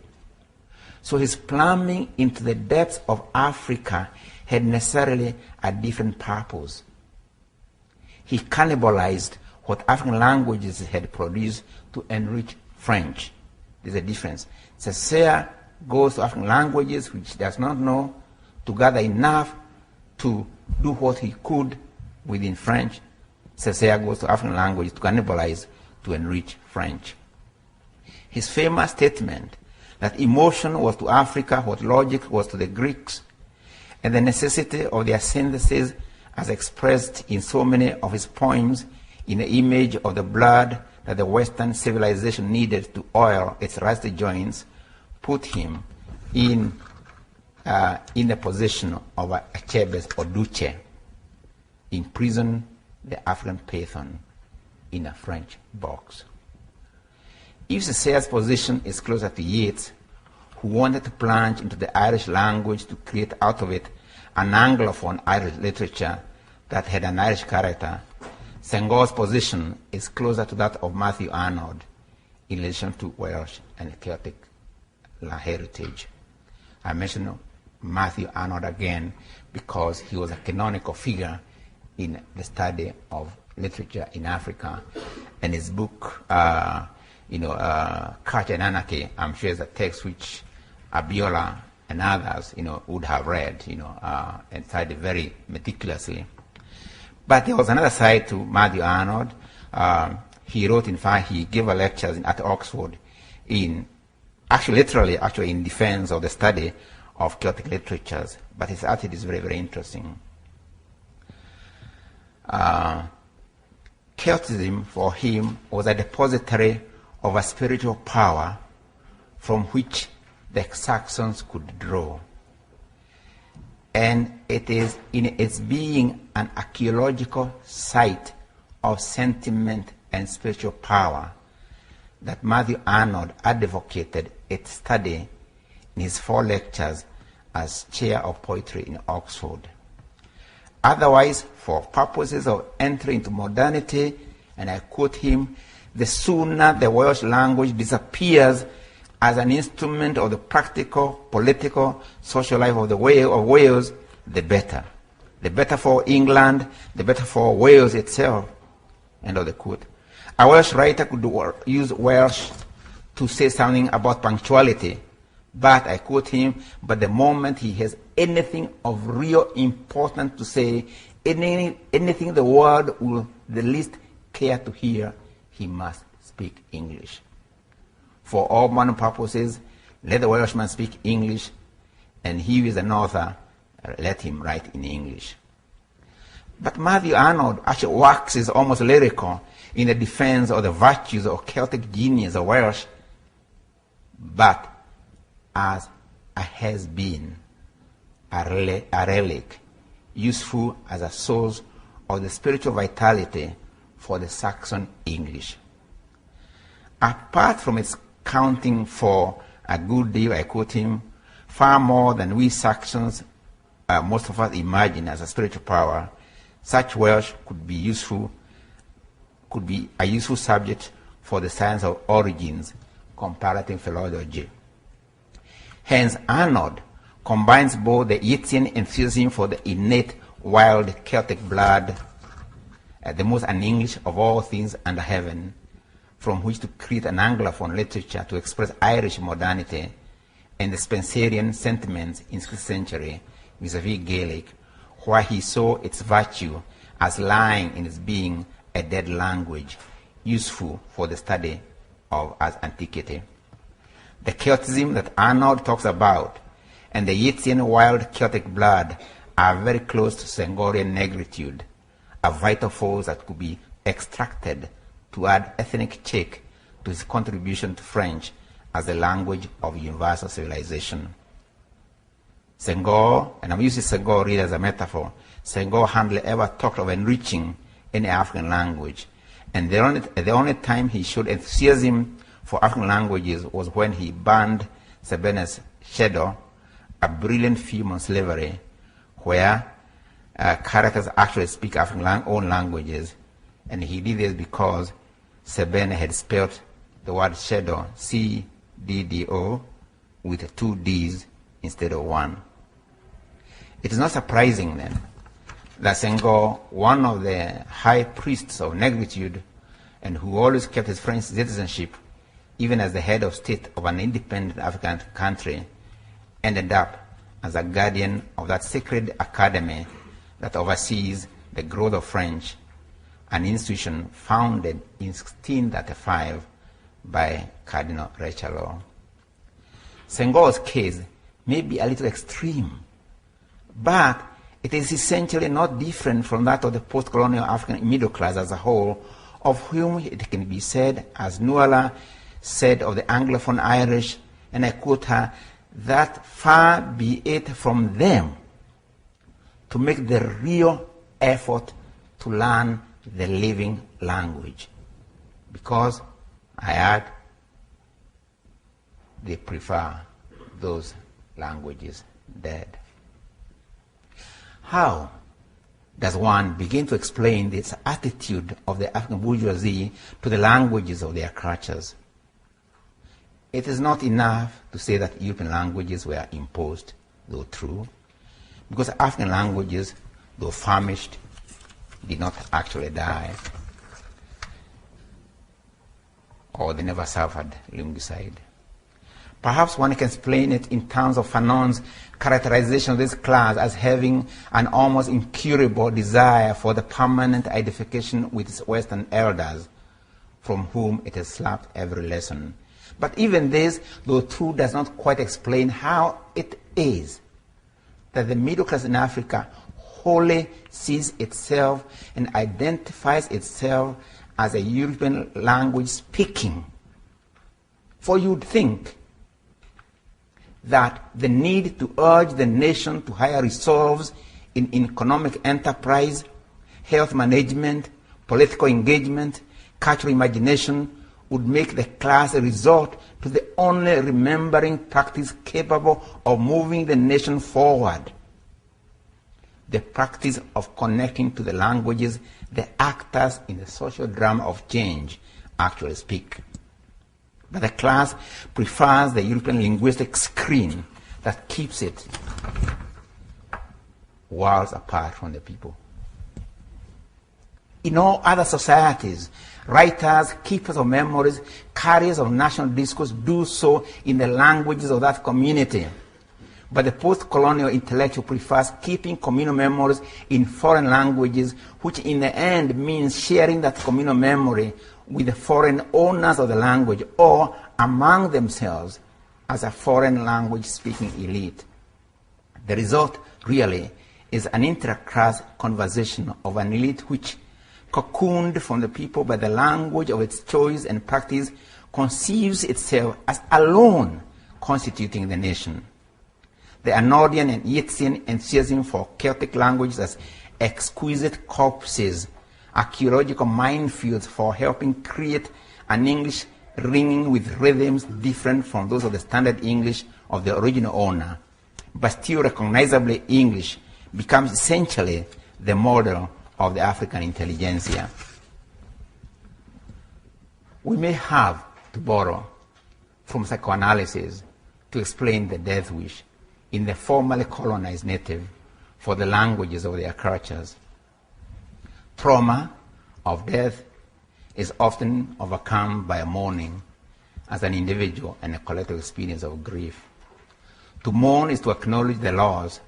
[SPEAKER 3] So his plumbing into the depths of Africa had necessarily a different purpose. He cannibalized what African languages had produced to enrich French. There's a difference. Césaire goes to African languages which he does not know to gather enough to do what he could within French. Césaire goes to African languages to cannibalize, to enrich French. His famous statement that emotion was to Africa what logic was to the Greeks, and the necessity of their synthesis as expressed in so many of his poems in the image of the blood that the Western civilization needed to oil its rusty joints, put him in the position of Achebes or Duce, imprisoned the African Python in a French box. If Cecil's position is closer to Yeats, who wanted to plunge into the Irish language to create out of it an Anglophone Irish literature that had an Irish character, Senghor's position is closer to that of Matthew Arnold in relation to Welsh and Celtic heritage. I mention Matthew Arnold again because he was a canonical figure in the study of literature in Africa, and his book, Culture and Anarchy, I'm sure is a text which Abiola and others, would have read, and studied very meticulously. But there was another side to Matthew Arnold. He wrote, in fact, he gave a lecture at Oxford literally in defense of the study of Celtic literatures, but his attitude is very, very interesting. Celticism for him was a depository of a spiritual power from which the Saxons could draw. And it is in its being an archaeological site of sentiment and spiritual power that Matthew Arnold advocated its study in his 4 lectures as chair of poetry in Oxford. Otherwise, for purposes of entry into modernity, and I quote him, the sooner the Welsh language disappears as an instrument of the practical, political, social life of Wales, the better. The better for England, the better for Wales itself. End of the quote. A Welsh writer could use Welsh to say something about punctuality, but I quote him, but the moment he has anything of real importance to say, anything the world will the least care to hear, he must speak English. For all modern purposes, let the Welshman speak English, and he who is an author, let him write in English. But Matthew Arnold actually waxes almost lyrical in the defense of the virtues of Celtic genius of Welsh, but as a has-been, a relic, useful as a source of the spiritual vitality for the Saxon English. Apart from its counting for a good deal, I quote him, far more than we Saxons, most of us imagine as a spiritual power, such Welsh could be a useful subject for the science of origins, comparative philology. Hence, Arnold combines both the Yeatsian enthusiasm for the innate wild Celtic blood, the most un-English of all things under heaven, from which to create an Anglophone literature to express Irish modernity, and the Spenserian sentiments in the 16th century vis-à-vis Gaelic, where he saw its virtue as lying in its being a dead language, useful for the study of as antiquity. The Celticism that Arnold talks about and the Yeatsian wild Celtic blood are very close to Senghorian negritude, a vital force that could be extracted to add ethnic check to his contribution to French as the language of universal civilization. Senghor, and I'm using Senghor really as a metaphor, Senghor hardly ever talked of enriching any African language, and the only time he showed enthusiasm for African languages was when he banned Sebene's Shadow, a brilliant film on slavery, where characters actually speak African own languages, and he did this because Sebene had spelled the word shadow, C-D-D-O, with 2 D's instead of 1. It is not surprising then that Senghor, one of the high priests of negritude, and who always kept his French citizenship, even as the head of state of an independent African country, ended up as a guardian of that sacred academy that oversees the growth of French, an institution founded in 1635 by Cardinal Retrieval. Senghor's case may be a little extreme, but it is essentially not different from that of the post-colonial African middle class as a whole, of whom it can be said, as Nuala said of the Anglophone Irish, and I quote her, that far be it from them to make the real effort to learn the living language, because, I add, they prefer those languages dead. How does one begin to explain this attitude of the African bourgeoisie to the languages of their cultures? It is not enough to say that European languages were imposed, though true, because African languages, though famished, did not actually die, or they never suffered linguicide. Perhaps one can explain it in terms of Fanon's characterization of this class as having an almost incurable desire for the permanent identification with its Western elders, from whom it has slapped every lesson. But even this, though true, does not quite explain how it is that the middle class in Africa wholly sees itself and identifies itself as a European language speaking. For you'd think that the need to urge the nation to higher resolves in economic enterprise, health management, political engagement, cultural imagination would make the class resort to the only remembering practice capable of moving the nation forward, the practice of connecting to the languages the actors in the social drama of change actually speak. But the class prefers the European linguistic screen that keeps it worlds apart from the people. In all other societies, writers, keepers of memories, carriers of national discourse do so in the languages of that community. But the post-colonial intellectual prefers keeping communal memories in foreign languages, which in the end means sharing that communal memory with the foreign owners of the language or among themselves as a foreign language speaking elite. The result, really, is an inter-class conversation of an elite which, cocooned from the people by the language of its choice and practice, conceives itself as alone constituting the nation. The Anodian and Yeatsian enthusiasm for Celtic languages as exquisite corpses, archaeological minefields for helping create an English ringing with rhythms different from those of the standard English of the original owner, but still recognizably English, becomes essentially the model of the African intelligentsia. We may have to borrow from psychoanalysis to explain the death wish in the formerly colonized native for the languages of their cultures. Trauma of death is often overcome by mourning as an individual and a collective experience of grief. To mourn is to acknowledge the loss,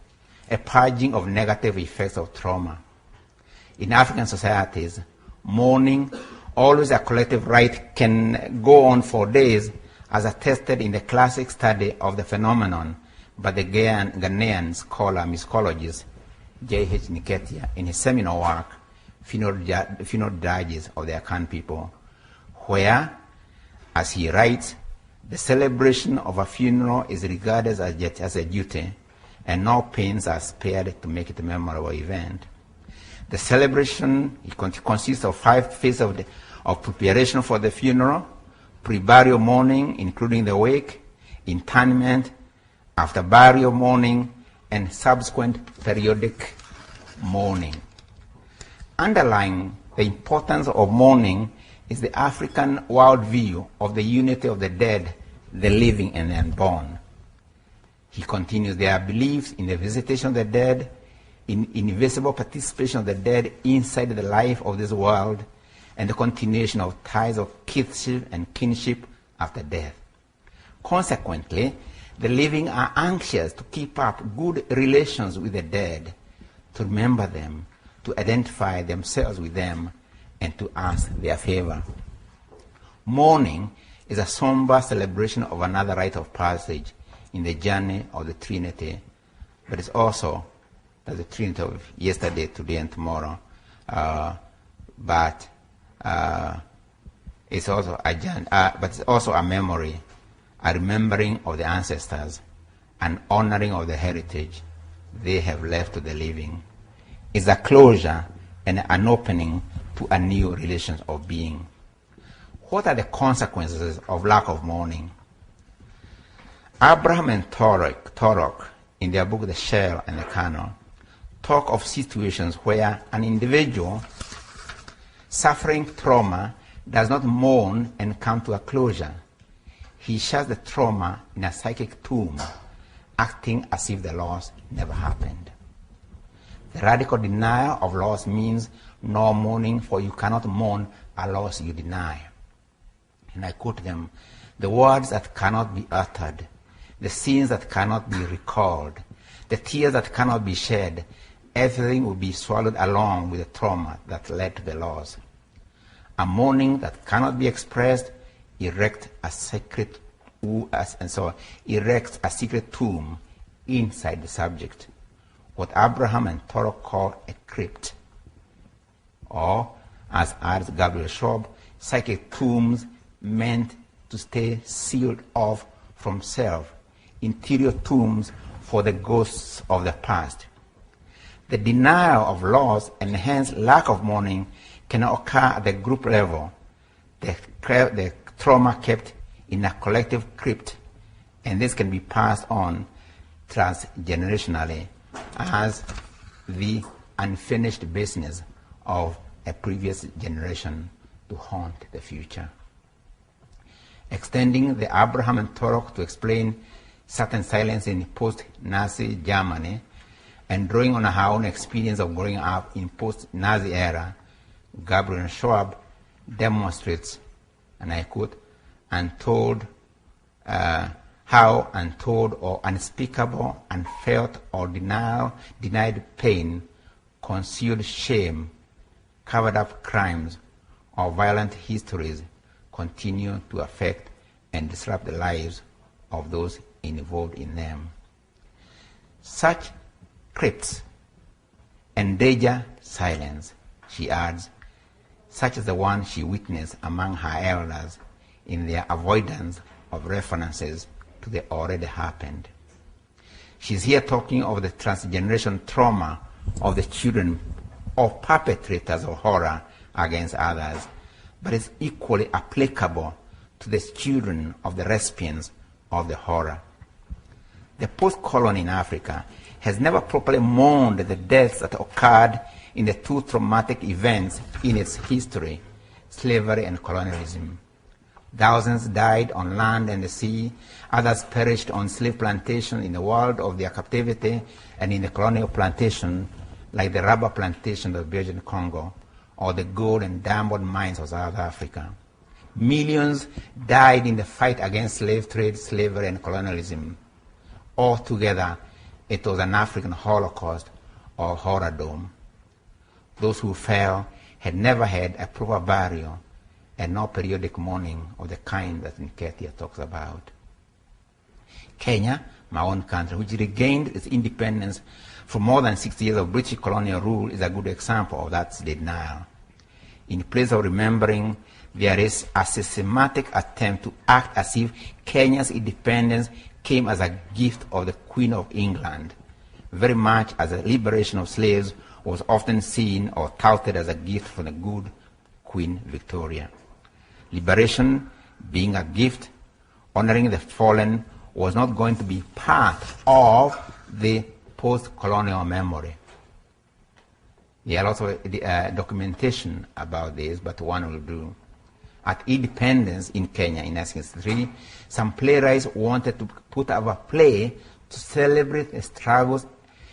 [SPEAKER 3] a purging of negative effects of trauma. In African societies, mourning, always a collective rite, can go on for days, as attested in the classic study of the phenomenon by the Ghanaian scholar mycologist J.H. Niketia in his seminal work, Funeral Dirges of the Akan People, where, as he writes, the celebration of a funeral is regarded as a duty, and no pains are spared to make it a memorable event. The celebration consists of 5 phases of preparation for the funeral: pre-burial mourning, including the wake, interment, after burial mourning, and subsequent periodic mourning. Underlying the importance of mourning is the African worldview of the unity of the dead, the living, and the unborn. He continues, there are beliefs in the visitation of the dead, in invisible participation of the dead inside the life of this world, and the continuation of ties of kinship and kinship after death. Consequently, the living are anxious to keep up good relations with the dead, to remember them, to identify themselves with them, and to ask their favor. Mourning is a somber celebration of another rite of passage in the journey of the Trinity, but it's also the Trinity of yesterday, today, and tomorrow. But it's also a memory a remembering of the ancestors, an honoring of the heritage they have left to the living. It's a closure and an opening to a new relation of being. What are the consequences of lack of mourning? Abraham and Torok, in their book The Shell and the Kernel, talk of situations where an individual suffering trauma does not mourn and come to a closure. He shuts the trauma in a psychic tomb, acting as if the loss never happened. The radical denial of loss means no mourning, for you cannot mourn a loss you deny. And I quote them, the words that cannot be uttered, the sins that cannot be recalled, the tears that cannot be shed, everything will be swallowed along with the trauma that led to the loss. A mourning that cannot be expressed erects a secret tomb inside the subject, what Abraham and Torok call a crypt, or, as adds Gabriel Schwab, psychic tombs meant to stay sealed off from self, interior tombs for the ghosts of the past. The denial of loss and hence lack of mourning can occur at the group level, the trauma kept in a collective crypt, and this can be passed on transgenerationally as the unfinished business of a previous generation to haunt the future. Extending the Abraham and Torok to explain certain silence in post-Nazi Germany, and drawing on her own experience of growing up in post-Nazi era, Gabriel Schwab demonstrates, and I quote, how untold or unspeakable, unfelt or denied pain, concealed shame, covered up crimes, or violent histories continue to affect and disrupt the lives of those involved in them. Such crypts endanger silence, she adds, such as the one she witnessed among her elders in their avoidance of references to the already happened. She's here talking of the transgeneration trauma of the children of perpetrators of horror against others, but it's equally applicable to the children of the recipients of the horror. The post-colony in Africa has never properly mourned the deaths that occurred in the two traumatic events in its history, slavery and colonialism. Thousands died on land and the sea, others perished on slave plantations in the world of their captivity and in the colonial plantation, like the rubber plantation of Belgian Congo, or the gold and diamond mines of South Africa. Millions died in the fight against slave trade, slavery, and colonialism. Altogether, it was an African Holocaust or horror dome. Those who fell had never had a proper burial and no periodic mourning of the kind that Nketia talks about. Kenya, my own country, which regained its independence from more than 60 years of British colonial rule, is a good example of that denial. In place of remembering, there is a systematic attempt to act as if Kenya's independence came as a gift of the Queen of England, very much as the liberation of slaves was often seen or touted as a gift from the good Queen Victoria. Liberation being a gift, honoring the fallen was not going to be part of the post-colonial memory. There are also documentation about this, but one will do. At independence in Kenya in 1963, some playwrights wanted to put up a play to celebrate the struggles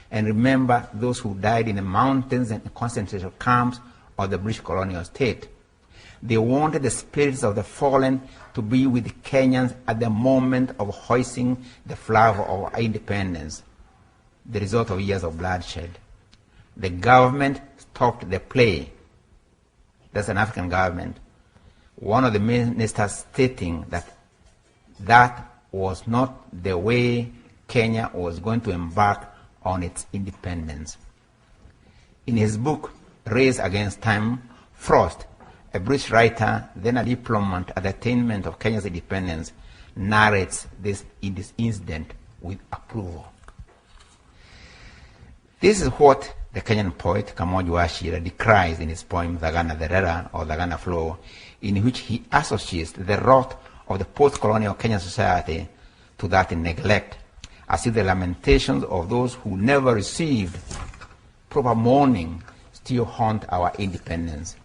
[SPEAKER 3] and remember those who died in the mountains and concentration camps of the British colonial state. They wanted the spirits of the fallen to be with the Kenyans at the moment of hoisting the flag of our independence, the result of years of bloodshed. The government stopped the play. That's an African government. One of the ministers stating that that was not the way Kenya was going to embark on its independence. In his book, Race Against Time, Frost, a British writer, then a diplomat at the attainment of Kenya's independence, narrates this incident with approval. This is what the Kenyan poet Kamoja Wachira decries in his poem The Ghana Derera or The Ghana Flow, in which he associates the rot of the post-colonial Kenyan society to that in neglect, as if the lamentations of those who never received proper mourning still haunt our independence.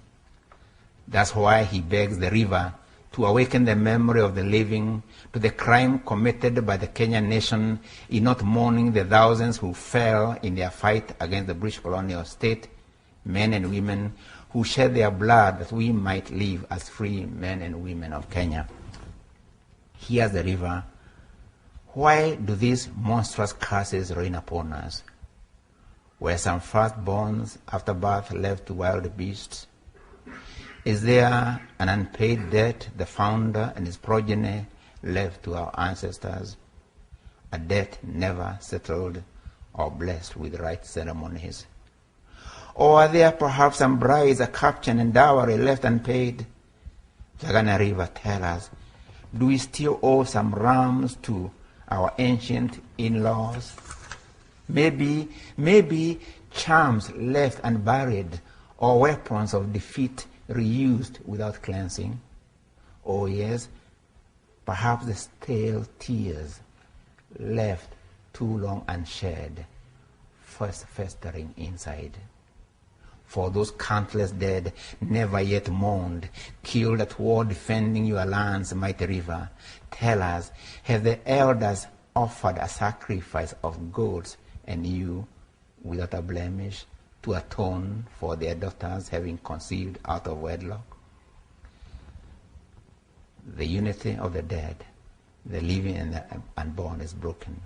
[SPEAKER 3] That's why he begs the river to awaken the memory of the living to the crime committed by the Kenyan nation in not mourning the thousands who fell in their fight against the British colonial state, men and women who shed their blood that we might live as free men and women of Kenya. Here's the river. Why do these monstrous curses rain upon us? Were some firstborns after birth left to wild beasts? Is there an unpaid debt the founder and his progeny left to our ancestors? A debt never settled or blessed with right ceremonies? Or are there perhaps some brides, a captain and dowry left unpaid? The Ghana River, tell us, do we still owe some rams to our ancient in-laws? Maybe charms left unburied or weapons of defeat reused without cleansing. Oh yes, perhaps the stale tears left too long unshed, first festering inside. For those countless dead, never yet mourned, killed at war defending your lands, mighty river, tell us, have the elders offered a sacrifice of goats and you, without a blemish, to atone for their daughters having conceived out of wedlock? The unity of the dead, the living and the unborn is broken.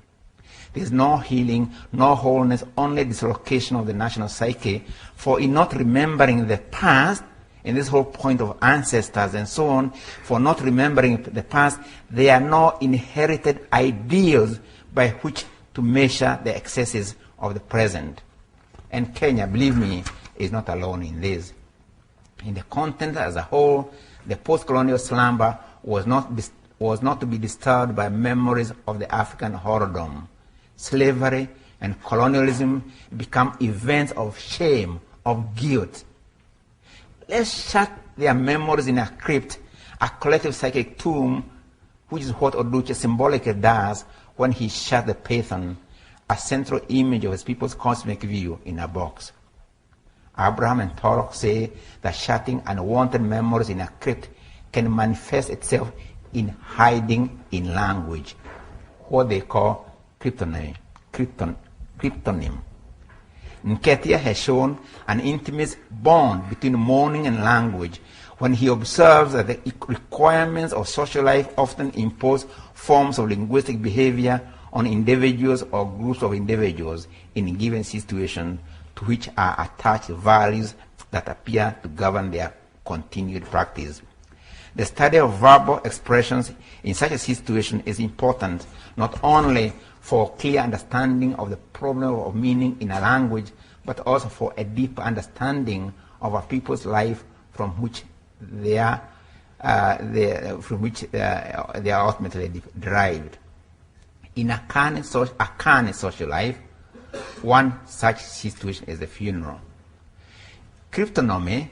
[SPEAKER 3] There is no healing, no wholeness, only dislocation of the national psyche. For in not remembering the past, in this whole point of ancestors and so on, for not remembering the past, there are no inherited ideals by which to measure the excesses of the present. And Kenya, believe me, is not alone in this. In the content as a whole, the post-colonial slumber was not to be disturbed by memories of the African horrordom. Slavery and colonialism become events of shame, of guilt. Let's shut their memories in a crypt, a collective psychic tomb, which is what Oduche symbolically does when he shut the Python, a central image of his people's cosmic view, in a box. Abraham and Torok say that shutting unwanted memories in a crypt can manifest itself in hiding in language, what they call cryptonym. Nketia has shown an intimate bond between mourning and language when he observes that the requirements of social life often impose forms of linguistic behavior on individuals or groups of individuals in a given situation, to which are attached values that appear to govern their continued practice. The study of verbal expressions in such a situation is important not only for clear understanding of the problem of meaning in a language, but also for a deeper understanding of a people's life from which they are ultimately derived. In a carnal social life, one such situation is the funeral. Cryptonomy,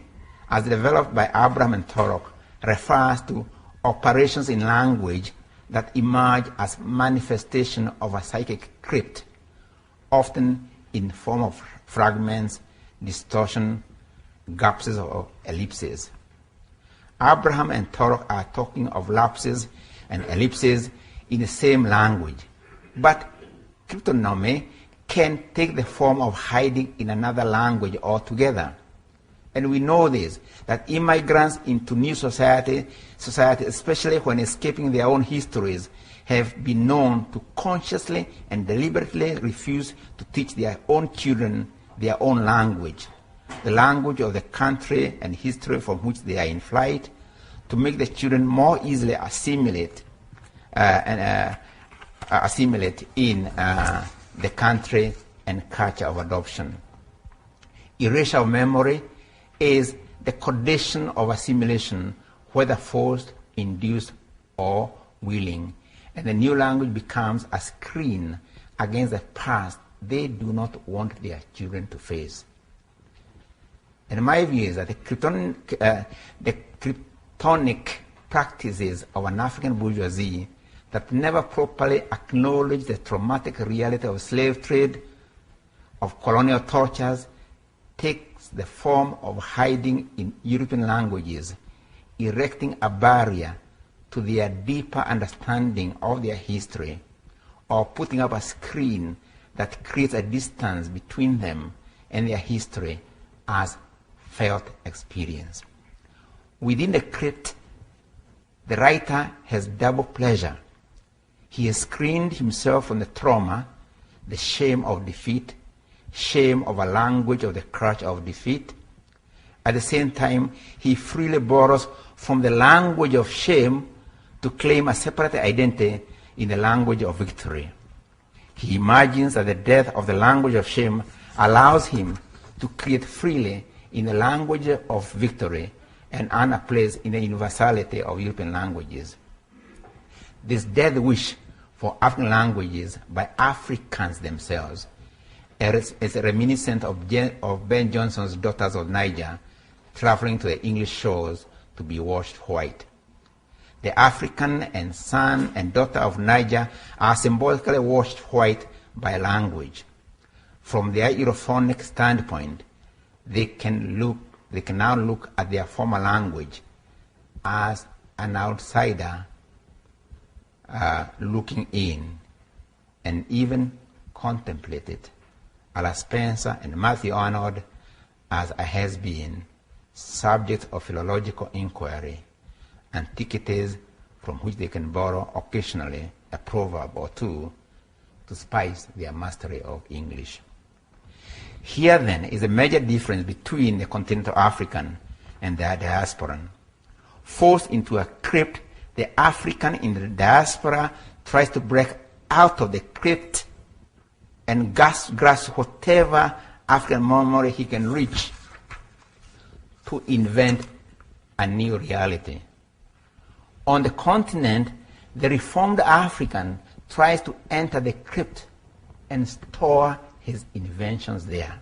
[SPEAKER 3] as developed by Abraham and Torok, refers to operations in language that emerge as manifestation of a psychic crypt, often in form of fragments, distortion, lapses, or ellipses. Abraham and Torok are talking of lapses and ellipses in the same language, but cryptonomy can take the form of hiding in another language altogether. And we know this, that immigrants into new society, especially when escaping their own histories, have been known to consciously and deliberately refuse to teach their own children their own language, the language of the country and history from which they are in flight, to make the children more easily assimilate in the country and culture of adoption. Erasure of memory is the condition of assimilation, whether forced, induced, or willing. and the new language becomes a screen against the past they do not want their children to face. And my view is that the kryptonic practices of an African bourgeoisie that never properly acknowledge the traumatic reality of slave trade, of colonial tortures, takes the form of hiding in European languages, erecting a barrier to their deeper understanding of their history, or putting up a screen that creates a distance between them and their history as felt experience. Within the crypt, the writer has double pleasure. He has screened himself from the trauma, the shame of defeat, shame of a language of the crutch of defeat. At the same time, he freely borrows from the language of shame to claim a separate identity in the language of victory. He imagines that the death of the language of shame allows him to create freely in the language of victory and earn a place in the universality of European languages. This death wish for African languages by Africans themselves is reminiscent of Ben Jonson's Daughters of Niger traveling to the English shores to be washed white. The African and son and daughter of Niger are symbolically washed white by language. From their Europhonic standpoint, they can now look at their former language as an outsider looking in, and even contemplate it, a la Spencer and Matthew Arnold, as a has-been, subject of philological inquiry, antiquities from which they can borrow occasionally a proverb or two to spice their mastery of English. Here then is a major difference between the continental African and the diasporan. Forced into a crypt, the African in the diaspora tries to break out of the crypt and grasp whatever African memory he can reach to invent a new reality. On the continent, the reformed African tries to enter the crypt and store his inventions there.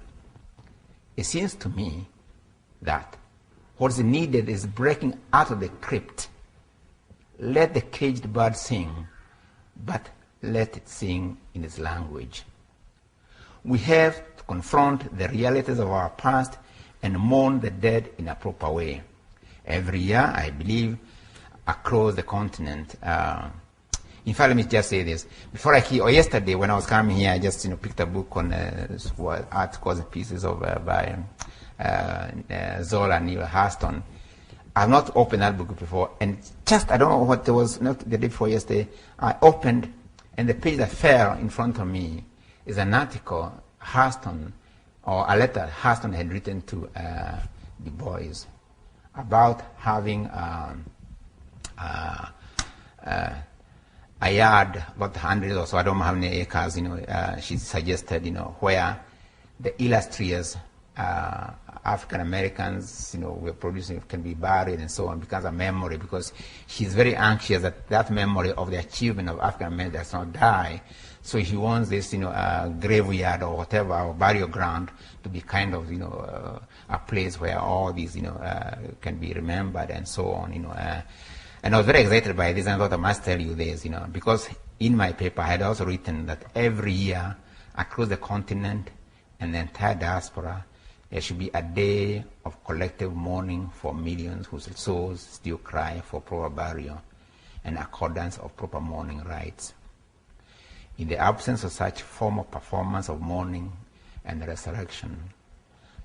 [SPEAKER 3] It seems to me that what is needed is breaking out of the crypt. Let the caged bird sing, but let it sing in its language. We have to confront the realities of our past and mourn the dead in a proper way. Every year, I believe, across the continent, in fact, let me just say this. Yesterday, when I was coming here, I just picked a book on articles and pieces of by Zola and Neil Hurston. I've not opened that book before, and I don't know what it was, not the day before yesterday, I opened, and the page that fell in front of me is an article Hurston, or a letter Hurston had written to Du Bois about having a yard, about 100 or so, I don't know how many acres, she suggested, where the illustrious African Americans, were producing, can be buried and so on, becomes a memory, because she's very anxious that that memory of the achievement of African Americans does not die. So he wants this, graveyard or whatever, or burial ground to be kind of, a place where all these, can be remembered and so on, And I was very excited by this, and I thought I must tell you this, because in my paper I had also written that every year across the continent and the entire diaspora, there should be a day of collective mourning for millions whose souls still cry for proper burial and accordance of proper mourning rites. In the absence of such formal performance of mourning and resurrection,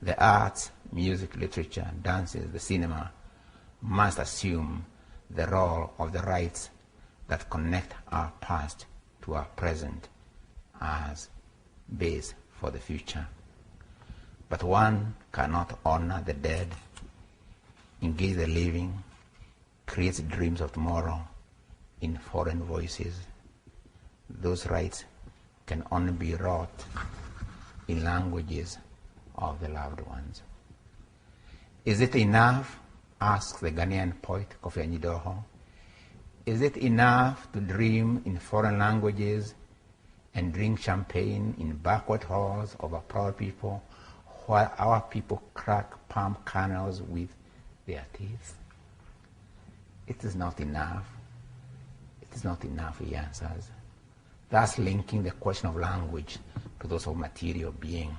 [SPEAKER 3] the arts, music, literature, dances, the cinema must assume the role of the rites that connect our past to our present as base for the future. But one cannot honor the dead, engage the living, create dreams of tomorrow in foreign voices. Those rites can only be wrought in languages of the loved ones. Is it enough, asks the Ghanaian poet Kofi Anyidoho, Is it enough to dream in foreign languages and drink champagne in banquet halls of our proud people while our people crack palm kernels with their teeth? It is not enough. It is not enough, he answers. Thus linking the question of language to those of material being.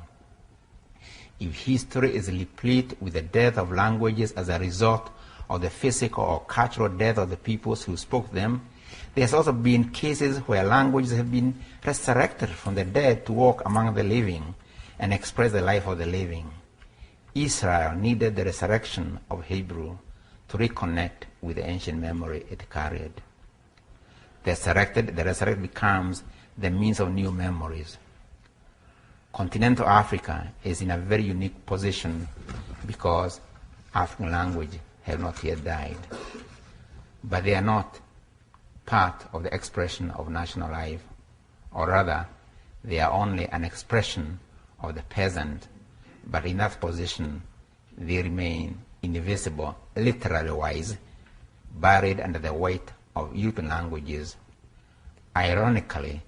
[SPEAKER 3] If history is replete with the death of languages as a result of the physical or cultural death of the peoples who spoke them, there's also been cases where languages have been resurrected from the dead to walk among the living and express the life of the living. Israel needed the resurrection of Hebrew to reconnect with the ancient memory it carried. The resurrected becomes the means of new memories. Continental Africa is in a very unique position because African language have not yet died. But they are not part of the expression of national life, or rather, they are only an expression of the peasant, but in that position, they remain invisible, literally wise, buried under the weight of European languages. Ironically,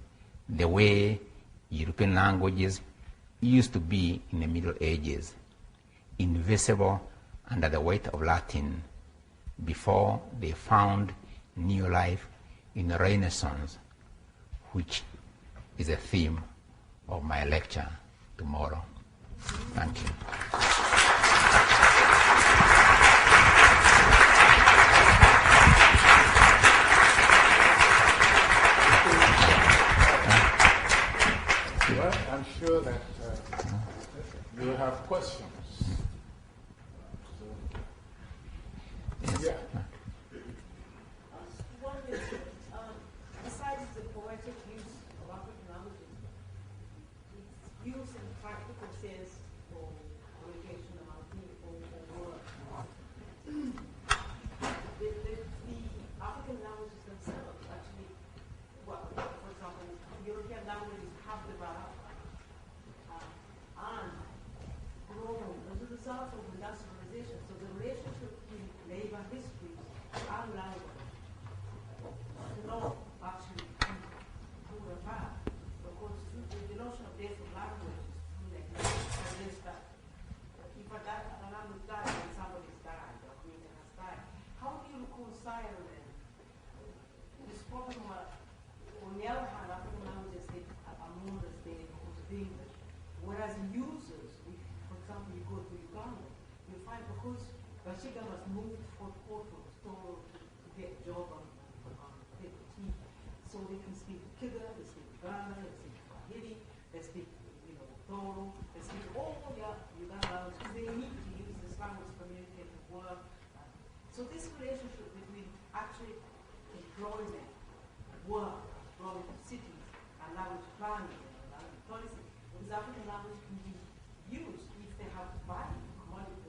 [SPEAKER 3] the way European languages used to be in the Middle Ages, invisible under the weight of Latin, before they found new life in the Renaissance, which is a theme of my lecture tomorrow. Thank you.
[SPEAKER 1] Well, I'm sure that you will have questions. Yeah.
[SPEAKER 4] One is, besides the poetic use of African languages, its use in practical sense for communication among people or work. The African languages themselves actually, well, for example, European languages have developed and grown as a result of industrialization. So the relationship between labor histories and language not actually good or bad, because the notion of death of language is that if a language dies, then somebody's died, or creator has died. How do you reconcile then this problem on the other hand, African languages are known as the English, whereas users, if, for example, you go to Uganda, you find because Bashiga was moved for portals to get a job on paper tea, so they can speak Kiga, they speak Uganda, they speak Swahili, they speak, Toro, they speak all the Uganda languages. They need to use this language to communicate and work. So this relationship between actually employment, work, growing cities, and language planning and language policy, because African language can be used if they have value, commodity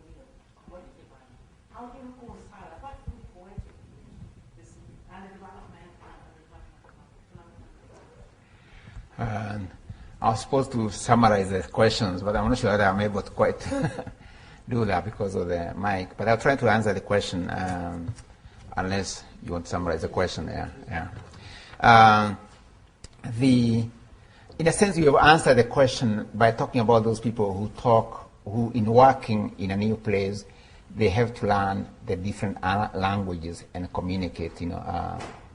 [SPEAKER 4] value. How do you reconcile, apart from poetry, this and the development and the
[SPEAKER 3] And I was supposed to summarize the questions, but I'm not sure that I'm able to quite do that because of the mic. But I'll try to answer the question, unless you want to summarize the question. In a sense, you have answered the question by talking about those people who in working in a new place, they have to learn the different languages and communicate,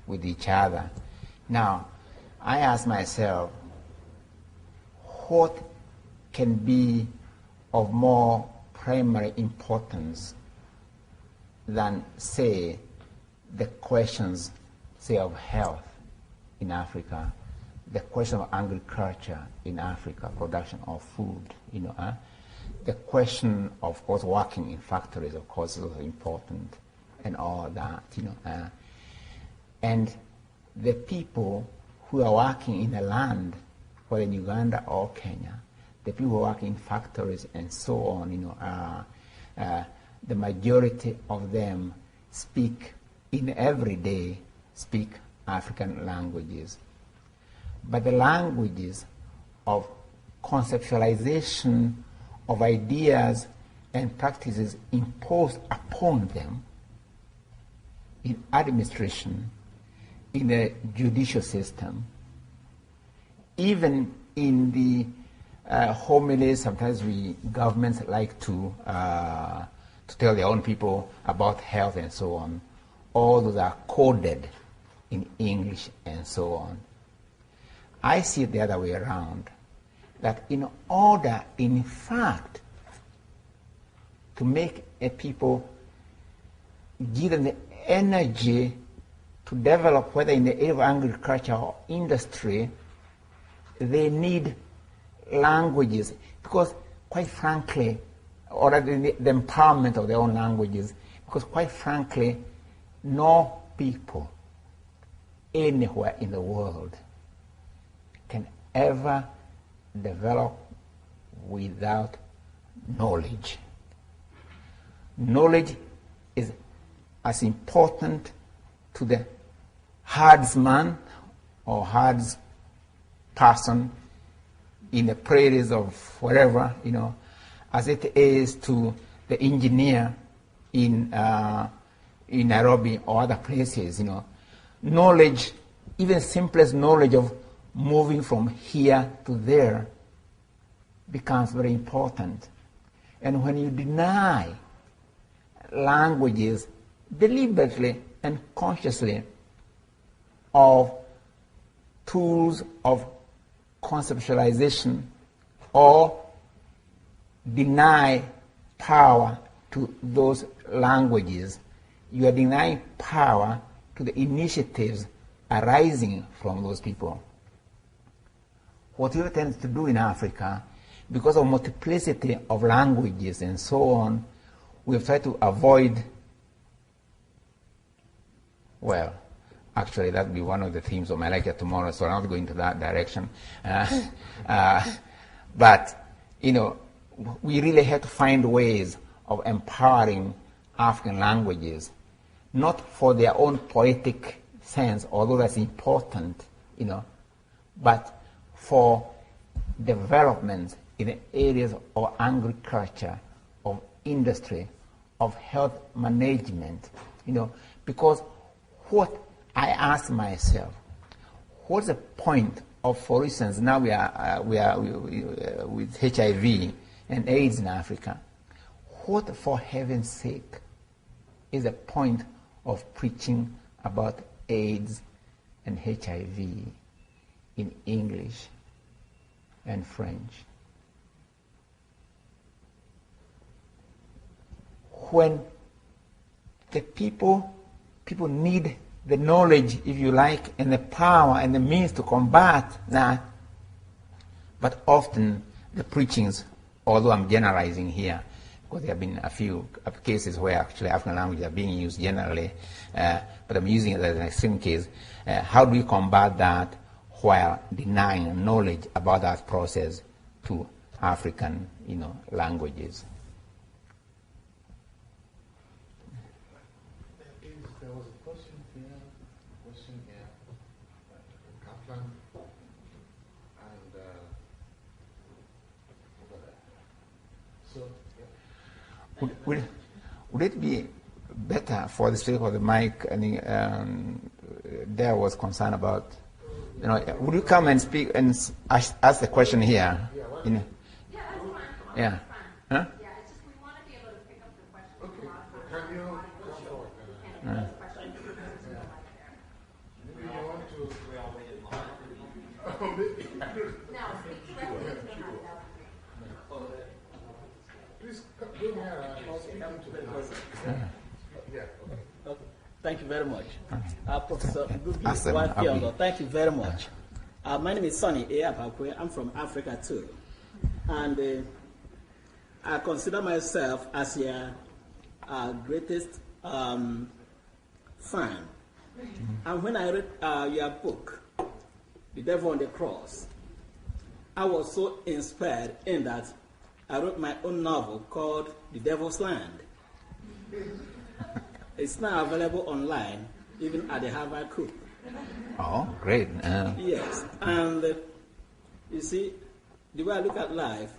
[SPEAKER 3] with each other. Now, I ask myself, what can be of more primary importance than, say, the questions, say, of health in Africa, the question of agriculture in Africa, production of food, the question, of course, working in factories, of course, is also important, and all that, and the people who are working in the land, whether in Uganda or Kenya, the people who work in factories and so on, the majority of them speak African languages. But the languages of conceptualization of ideas and practices imposed upon them in administration, in the judicial system, even in the homilies. Sometimes governments like to tell their own people about health and so on. All those are coded in English and so on. I see it the other way around, that in order, in fact, to make a people, give them the energy to develop, whether in the area of agriculture or industry, they need languages, because quite frankly, or the empowerment of their own languages, because quite frankly, no people anywhere in the world can ever develop without knowledge. Knowledge is as important to the herdsman or herds person in the prairies of wherever, as it is to the engineer in Nairobi or other places. Knowledge, even simplest knowledge of moving from here to there, becomes very important. And when you deny languages deliberately and consciously of tools of conceptualization, or deny power to those languages, you are denying power to the initiatives arising from those people. What we tend to do in Africa, because of multiplicity of languages and so on, we've tried to avoid, well, actually that will be one of the themes of my lecture tomorrow, so I'm not going to that direction. But, we really have to find ways of empowering African languages, not for their own poetic sense, although that's important, but for development in the areas of agriculture, of industry, of health management, because what I ask myself, what's the point of, for instance, now we are with HIV and AIDS in Africa. What, for heaven's sake, is the point of preaching about AIDS and HIV in English and French? When the people need the knowledge, if you like, and the power and the means to combat that, but often the preachings, although I'm generalizing here, because there have been a few cases where actually African languages are being used generally, but I'm using it as an extreme case. How do we combat that while denying knowledge about that process to African, languages?
[SPEAKER 1] There was a question here, Kaplan, and over there. So, yeah.
[SPEAKER 3] Would it be better for the speaker of the mic? I think there was concern about, would you come and speak and ask the question here?
[SPEAKER 1] Yeah,
[SPEAKER 5] Yeah, that's fine.
[SPEAKER 3] Yeah. Huh?
[SPEAKER 5] Yeah, it's just we want to be able to pick up the question.
[SPEAKER 1] Okay. Can you come forward?
[SPEAKER 5] And those questions.
[SPEAKER 1] Maybe you want to.
[SPEAKER 5] Now, speak directly into the mic.
[SPEAKER 1] Please come here and speak into the mic. Yeah.
[SPEAKER 6] Okay. Thank you very much. Professor Ngugi,
[SPEAKER 3] Thiong'o.
[SPEAKER 6] thank you very much. My name is Sonny Apakwe. I'm from Africa too. And I consider myself as your greatest fan. And when I read your book, The Devil on the Cross, I was so inspired in that I wrote my own novel called The Devil's Land. It's now available online, even at the Harvard Coop.
[SPEAKER 3] Oh, great.
[SPEAKER 6] Yes, and you see, the way I look at life,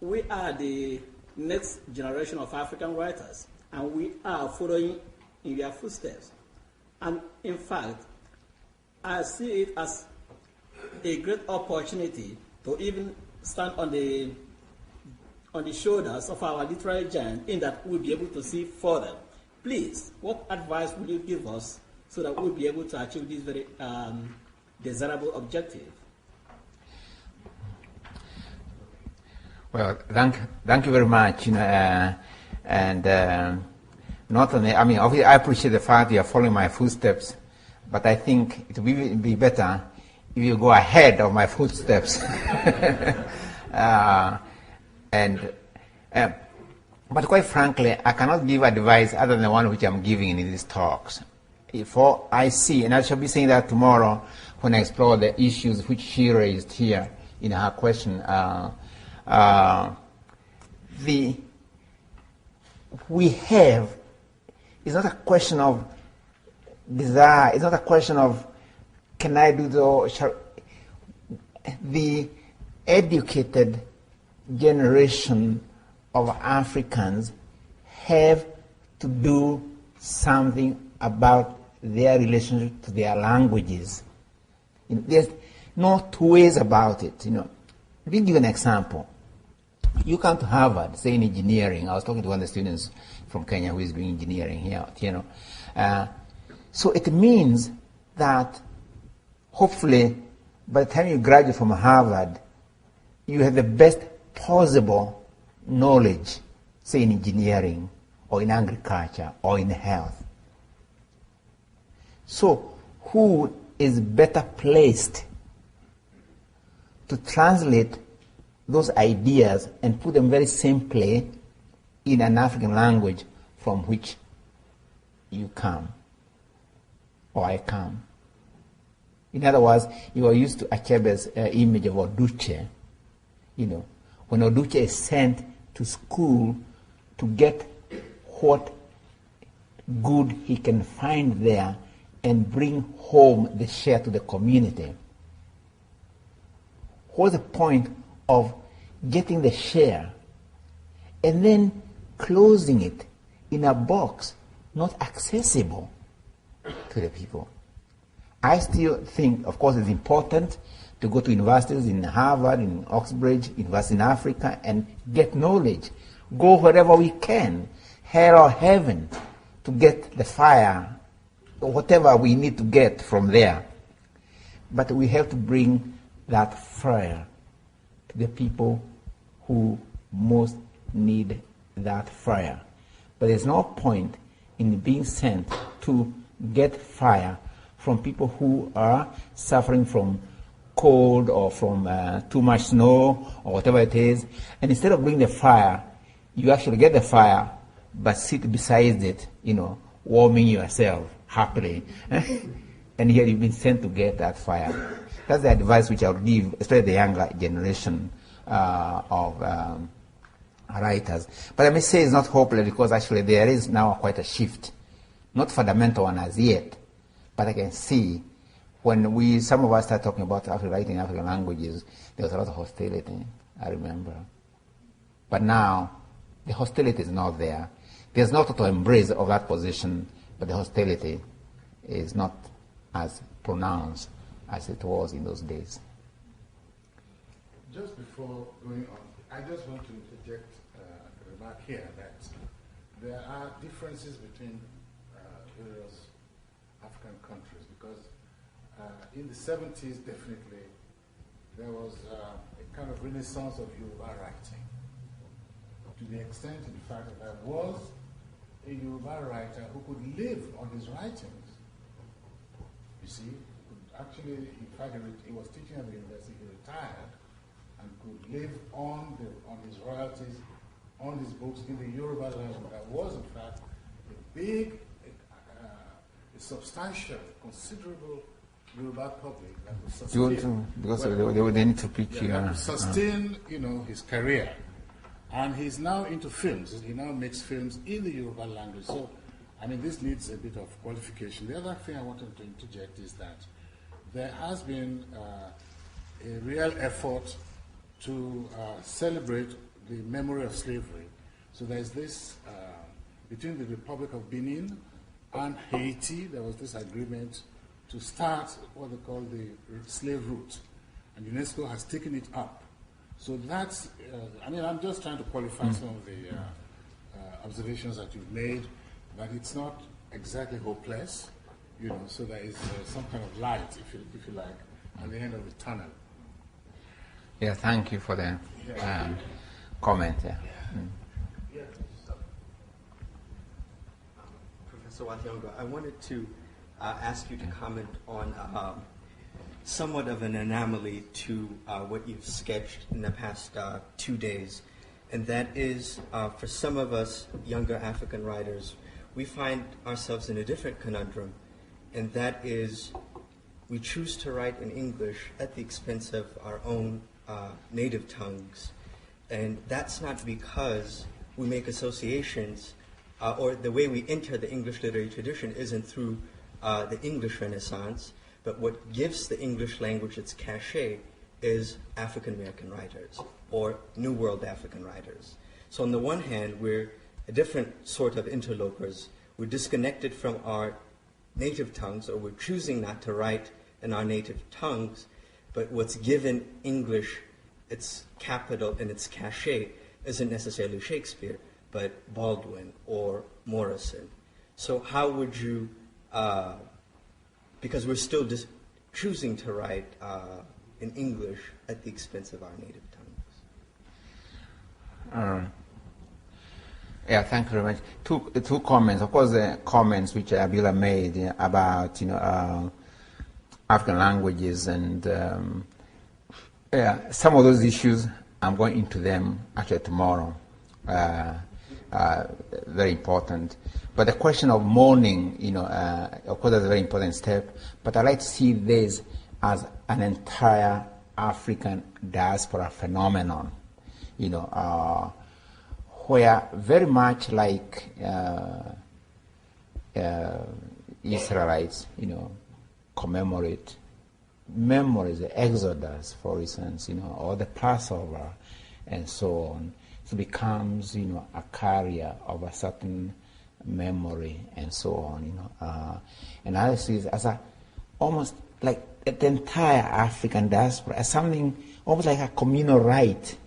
[SPEAKER 6] we are the next generation of African writers, and we are following in their footsteps. And in fact, I see it as a great opportunity to even stand on the shoulders of our literary giant, in that we'll be able to see further. Please, what advice would you give us so that we'll be able to achieve this very desirable objective?
[SPEAKER 3] Well, thank you very much. And not only, I mean, obviously I appreciate the fact you are following my footsteps, but I think it would be better if you go ahead of my footsteps. But quite frankly, I cannot give advice other than the one which I'm giving in these talks. For I see, and I shall be saying that tomorrow when I explore the issues which she raised here in her question. We have, it's not a question of desire, it's not a question of can I do the educated generation of Africans have to do something about their relationship to their languages. There's no two ways about it. Let me give you an example. You come to Harvard, say in engineering. I was talking to one of the students from Kenya who is doing engineering here. So it means that hopefully by the time you graduate from Harvard, you have the best possible knowledge, say in engineering or in agriculture or in health. So who is better placed to translate those ideas and put them very simply in an African language from which you come or I come? In other words, you are used to Achebe's image of Oduche. When Oduche is sent to school to get what good he can find there and bring home the share to the community. What's the point of getting the share and then closing it in a box not accessible to the people? I still think, of course, it's important to go to universities in Harvard, in Oxbridge, universities in Africa, and get knowledge. Go wherever we can, hell or heaven, to get the fire, or whatever we need to get from there. But we have to bring that fire to the people who most need that fire. But there's no point in being sent to get fire from people who are suffering from cold or from too much snow or whatever it is. And instead of bringing the fire, you actually get the fire, but sit beside it, warming yourself happily. And here you've been sent to get that fire. That's the advice which I would give, especially the younger generation of writers. But I may say it's not hopeless, because actually there is now quite a shift. Not fundamental one as yet, but I can see when some of us started talking about writing African languages, there was a lot of hostility, I remember. But now, the hostility is not there. There's no total embrace of that position, but the hostility is not as pronounced as it was in those days.
[SPEAKER 1] Just before going on, I just want to interject a remark here that there are differences between various African countries, because in the 70s, definitely, there was a kind of renaissance of Yoruba writing, to the extent, in fact, that there was a Yoruba writer who could live on his writings. You see, actually, in fact, he was teaching at the university, he retired, and could live on his royalties, on his books in the Yoruba language. There was, in fact, a big, a substantial, considerable Yoruba public that would sustain.
[SPEAKER 3] Because they need to preach here.
[SPEAKER 1] Sustain, his career. And he's now into films. He now makes films in the Yoruba language. So, this needs a bit of qualification. The other thing I wanted to interject is that there has been a real effort to celebrate the memory of slavery. So there's this, between the Republic of Benin and Haiti, there was this agreement to start what they call the slave route, and UNESCO has taken it up. So that's, I mean, I'm just trying to qualify some of the observations that you've made, that it's not exactly hopeless, you know, so there is some kind of light, if you like, at the end of the tunnel.
[SPEAKER 3] Yeah, thank you for the comment. Yeah.
[SPEAKER 7] Professor Thiong'o, I wanted to ask you to comment on somewhat of an anomaly to what you've sketched in the past 2 days, and that is, for some of us younger African writers, we find ourselves in a different conundrum, and that is we choose to write in English at the expense of our own native tongues. And that's not because we make associations or the way we enter the English literary tradition isn't through the English Renaissance, but what gives the English language its cachet is African American writers or New World African writers. So on the one hand, we're a different sort of interlopers. We're disconnected from our native tongues, or we're choosing not to write in our native tongues, but what's given English its capital and its cachet isn't necessarily Shakespeare, but Baldwin or Morrison. So how would you, because we're still choosing to write in English at the expense of our native tongues?
[SPEAKER 3] Yeah, thank you very much. Two comments. Of course, the comments which Abila made about African languages and some of those issues, I'm going into them actually tomorrow. Very important. But the question of mourning, of course, that's a very important step. But I like to see this as an entire African diaspora phenomenon, where very much like Israelites, commemorate memories, the Exodus, for instance, or the Passover, and so on. So it becomes, a carrier of a certain memory, and so on, and I see it as almost like the entire African diaspora as something almost like a communal right,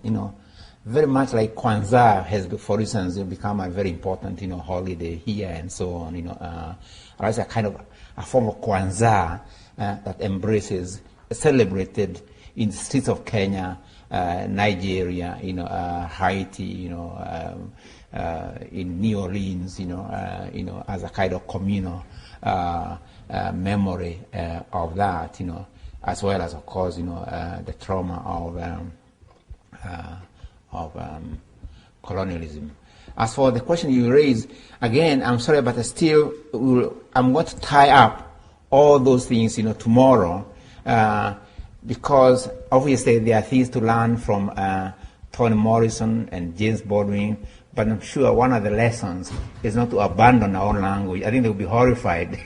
[SPEAKER 3] very much like Kwanzaa has, for instance, become a very important, holiday here, and so on, as a kind of a form of Kwanzaa that embraces, celebrated in the streets of Kenya, Nigeria, Haiti, in New Orleans, as a kind of communal memory of that, as well as, of course, the trauma of colonialism. As for the question you raised, again, I'm sorry, but still, I'm going to tie up all those things, tomorrow, because obviously there are things to learn from Toni Morrison and James Baldwin, but I'm sure one of the lessons is not to abandon our own language. I think they would be horrified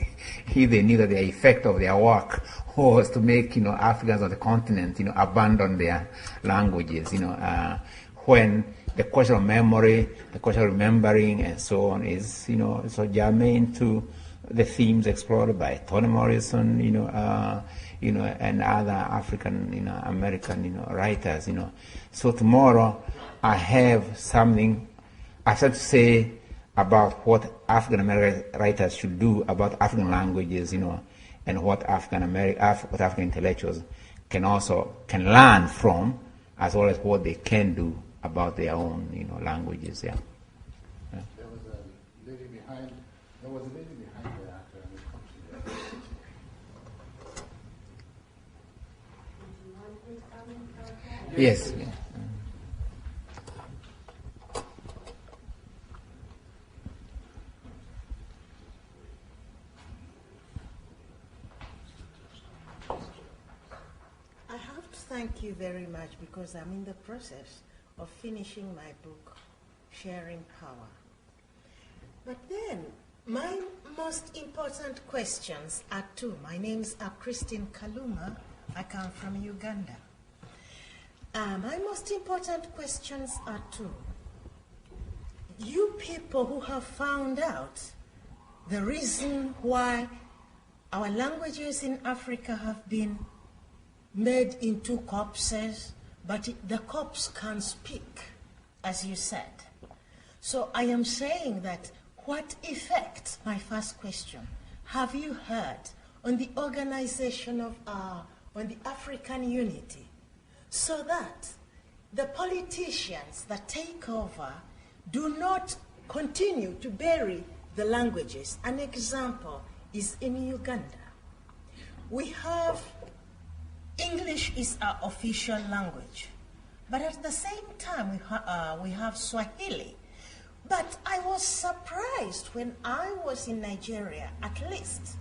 [SPEAKER 3] if they knew that the effect of their work was to make, Africans of the continent, abandon their languages, when the question of memory, the question of remembering, and so on is, so germane to the themes explored by Toni Morrison, and other African, American, writers, So tomorrow I have something I have to say about what African American writers should do about African languages, and what African intellectuals can learn from, as well as what they can do about their own, languages. Yeah.
[SPEAKER 1] There was a lady behind. There was a lady behind the actor, and it comes to there.
[SPEAKER 3] Yes. Yeah.
[SPEAKER 8] I have to thank you very much because I'm in the process of finishing my book, Sharing Power. But then, my most important questions are two. My name's Christine Kaluma. I come from Uganda. My most important questions are two. You people who have found out the reason why our languages in Africa have been made into corpses, but the corpse can speak, as you said. So I am saying that what effect, my first question, have you heard on the organization of on the African unity, so that the politicians that take over do not continue to bury the languages? An example is in Uganda. We have English is our official language, but at the same time we have Swahili. But I was surprised when I was in Nigeria, at least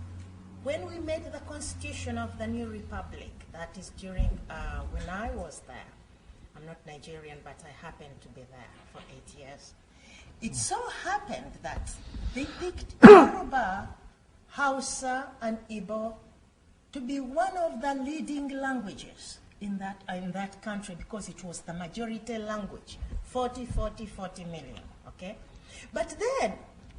[SPEAKER 8] when we made the constitution of the new republic, that is during when I was there. I'm not Nigerian, but I happened to be there for 8 years. It so happened that they picked Yoruba, Hausa, and Igbo to be one of the leading languages in that country, because it was the majority language, 40 million, okay? But then,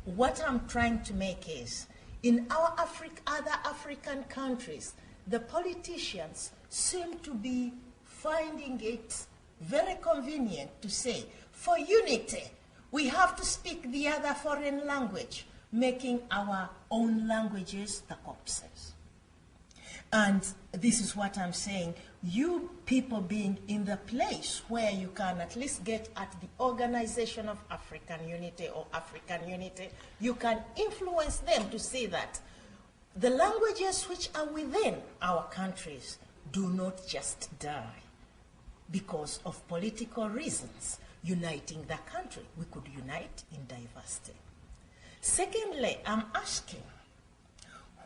[SPEAKER 8] what I'm trying to make is, in our other African countries, the politicians seem to be finding it very convenient to say, for unity, we have to speak the other foreign language, making our own languages the corpses. And this is what I'm saying. You people being in the place where you can at least get at the organization of African unity or African unity, you can influence them to see that the languages which are within our countries do not just die because of political reasons, uniting the country. We could unite in diversity. Secondly, I'm asking,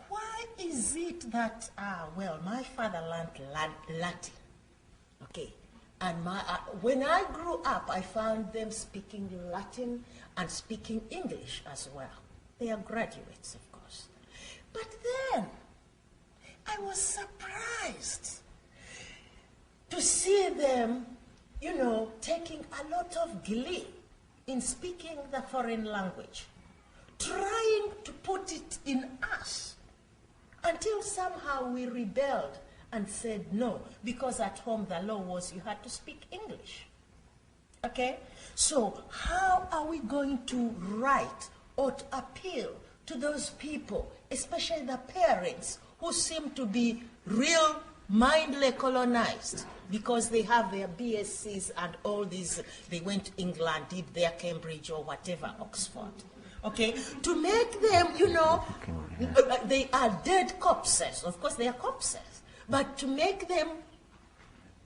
[SPEAKER 8] why is it that, well, my father learned Latin, okay, and when I grew up, I found them speaking Latin and speaking English as well. They are graduates, of course. But then, I was surprised to see them, you know, taking a lot of glee in speaking the foreign language, trying to put it in us, until somehow we rebelled and said no, because at home the law was you had to speak English. Okay? So how are we going to write or to appeal to those people, especially the parents who seem to be real mindlessly colonized because they have their BScs and all these, they went to England, did their Cambridge or whatever, Oxford. Okay, to make them, you know, they are dead corpses. Of course, they are corpses. But to make them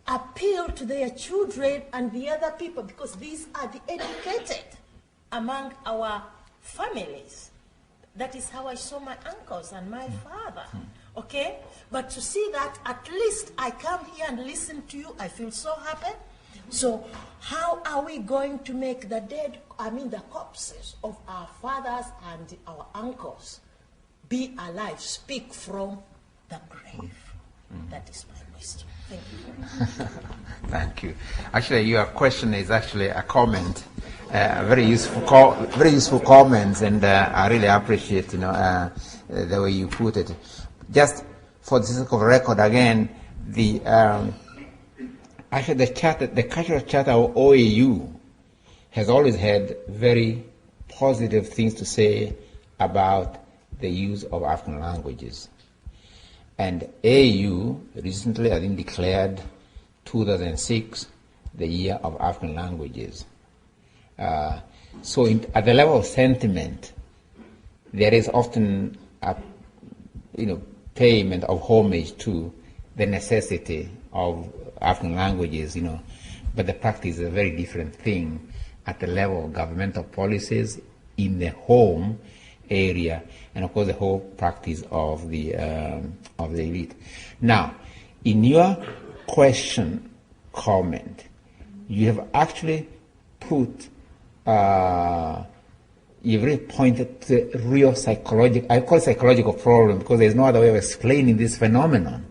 [SPEAKER 8] appeal to their children and the other people, because these are the educated among our families. That is how I saw my uncles and my father. Okay? But to see that at least I come here and listen to you, I feel so happy. So how are we going to make the the corpses of our fathers and our uncles be alive, speak from the grave? That is my question. Thank you.
[SPEAKER 3] Thank you. Actually, your question is actually a comment, very useful comments, and I really appreciate, you know, the way you put it. Just for the sake of record, again, actually, the cultural charter of OAU has always had very positive things to say about the use of African languages. And AU recently, I think, declared 2006 the year of African languages. So at the level of sentiment, there is often a, payment of homage to the necessity of African languages, but the practice is a very different thing at the level of governmental policies in the home area, and of course the whole practice of the elite. Now, in your comment, you have actually put, you've really pointed to the real psychological, I call it psychological problem because there's no other way of explaining this phenomenon.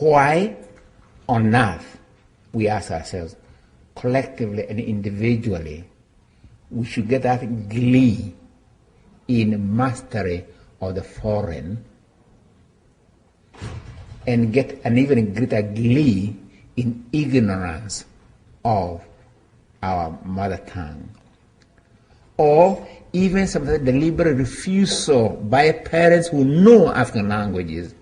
[SPEAKER 3] Why on earth, we ask ourselves, collectively and individually, we should get that glee in mastery of the foreign and get an even greater glee in ignorance of our mother tongue. Or even sometimes deliberate refusal by parents who know African languages,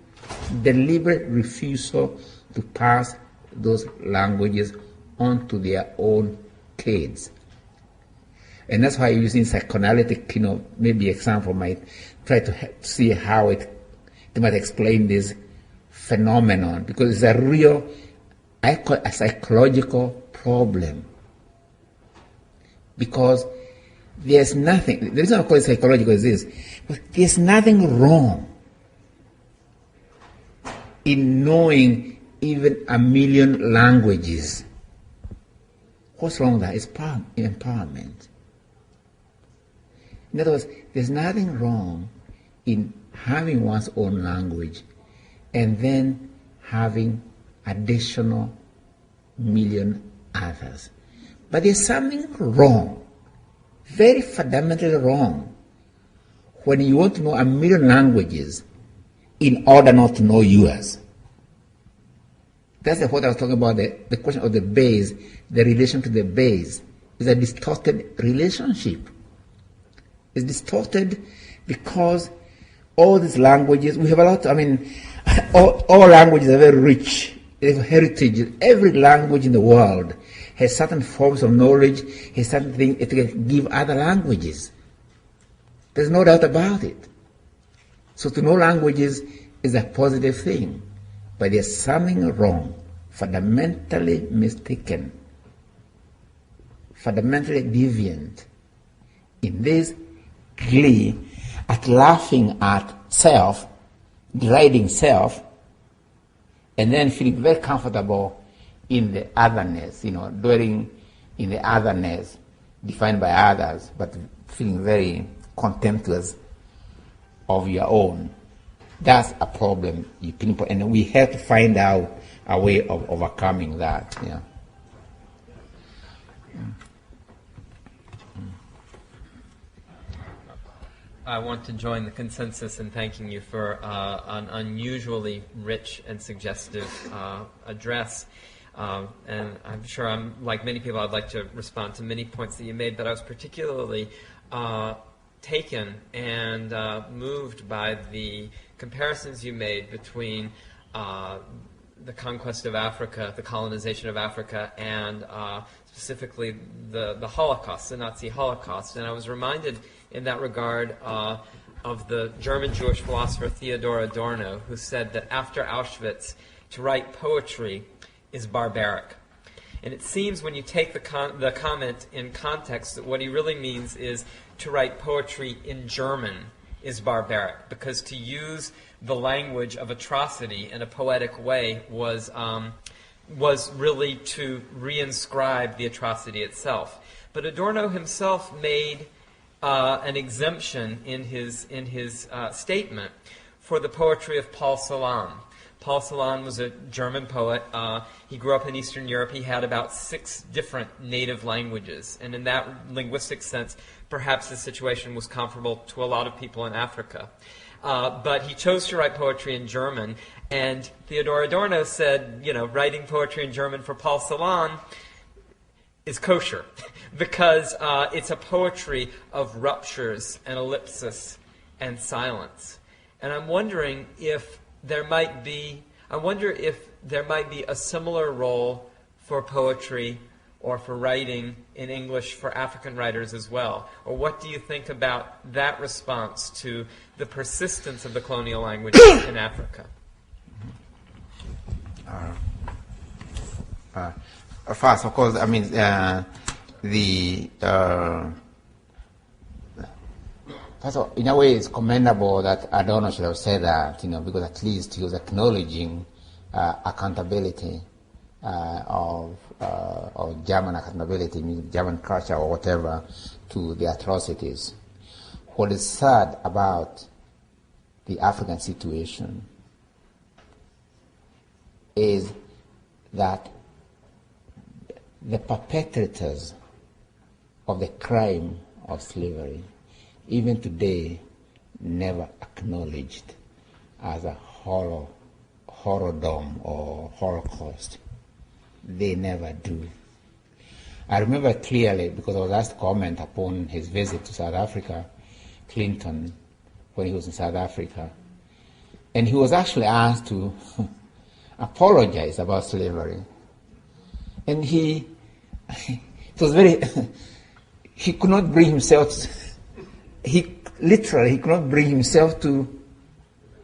[SPEAKER 3] deliberate refusal to pass those languages on to their own kids. And that's why using psychoanalytic, maybe example might try to see how it might explain this phenomenon, because it's a real a psychological problem. Because there's nothing, the reason I call it psychological is this, but there's nothing wrong in knowing even a million languages. What's wrong with that? It's empowerment. In other words, there's nothing wrong in having one's own language and then having additional million others. But there's something wrong, very fundamentally wrong, when you want to know a million languages in order not to know yours. That's what I was talking about, the question of the base, the relation to the base is a distorted relationship. It's distorted because all these languages, we have a lot, all languages are very rich. They have heritage. Every language in the world has certain forms of knowledge, has certain things it can give other languages. There's no doubt about it. So to know languages is a positive thing. But there's something wrong, fundamentally mistaken, fundamentally deviant in this glee at laughing at self, deriding self, and then feeling very comfortable in the otherness, dwelling in the otherness defined by others, but feeling very contemptuous of your own. That's a problem you pinpoint, and we have to find out a way of overcoming that. Yeah.
[SPEAKER 9] I want to join the consensus in thanking you for an unusually rich and suggestive address. And I'm sure like many people, I'd like to respond to many points that you made, but I was particularly taken and moved by the comparisons you made between the conquest of Africa, the colonization of Africa, and specifically the Holocaust, the Nazi Holocaust. And I was reminded in that regard of the German Jewish philosopher Theodor Adorno, who said that after Auschwitz, to write poetry is barbaric. And it seems when you take the comment in context that what he really means is to write poetry in German is barbaric, because to use the language of atrocity in a poetic way was really to reinscribe the atrocity itself. But Adorno himself made an exemption in his statement for the poetry of Paul Celan. Paul Celan was a German poet. He grew up in Eastern Europe. He had about 6 different native languages. And in that linguistic sense, perhaps the situation was comparable to a lot of people in Africa. But he chose to write poetry in German. And Theodor Adorno said, writing poetry in German for Paul Celan is kosher because it's a poetry of ruptures and ellipsis and silence. And I'm wondering if there might be a similar role for poetry or for writing in English for African writers as well. Or what do you think about that response to the persistence of the colonial languages in Africa?
[SPEAKER 3] First, of course, first of all, in a way, it's commendable that Adorno should have said that, because at least he was acknowledging accountability of German accountability, German culture or whatever, to the atrocities. What is sad about the African situation is that the perpetrators of the crime of slavery, even today, never acknowledged as a horrordom or Holocaust. They never do. I remember clearly, because I was asked to comment upon his visit to South Africa, Clinton, when he was in South Africa, and he was actually asked to apologize about slavery. And he was very, he could not bring himself, he could not bring himself to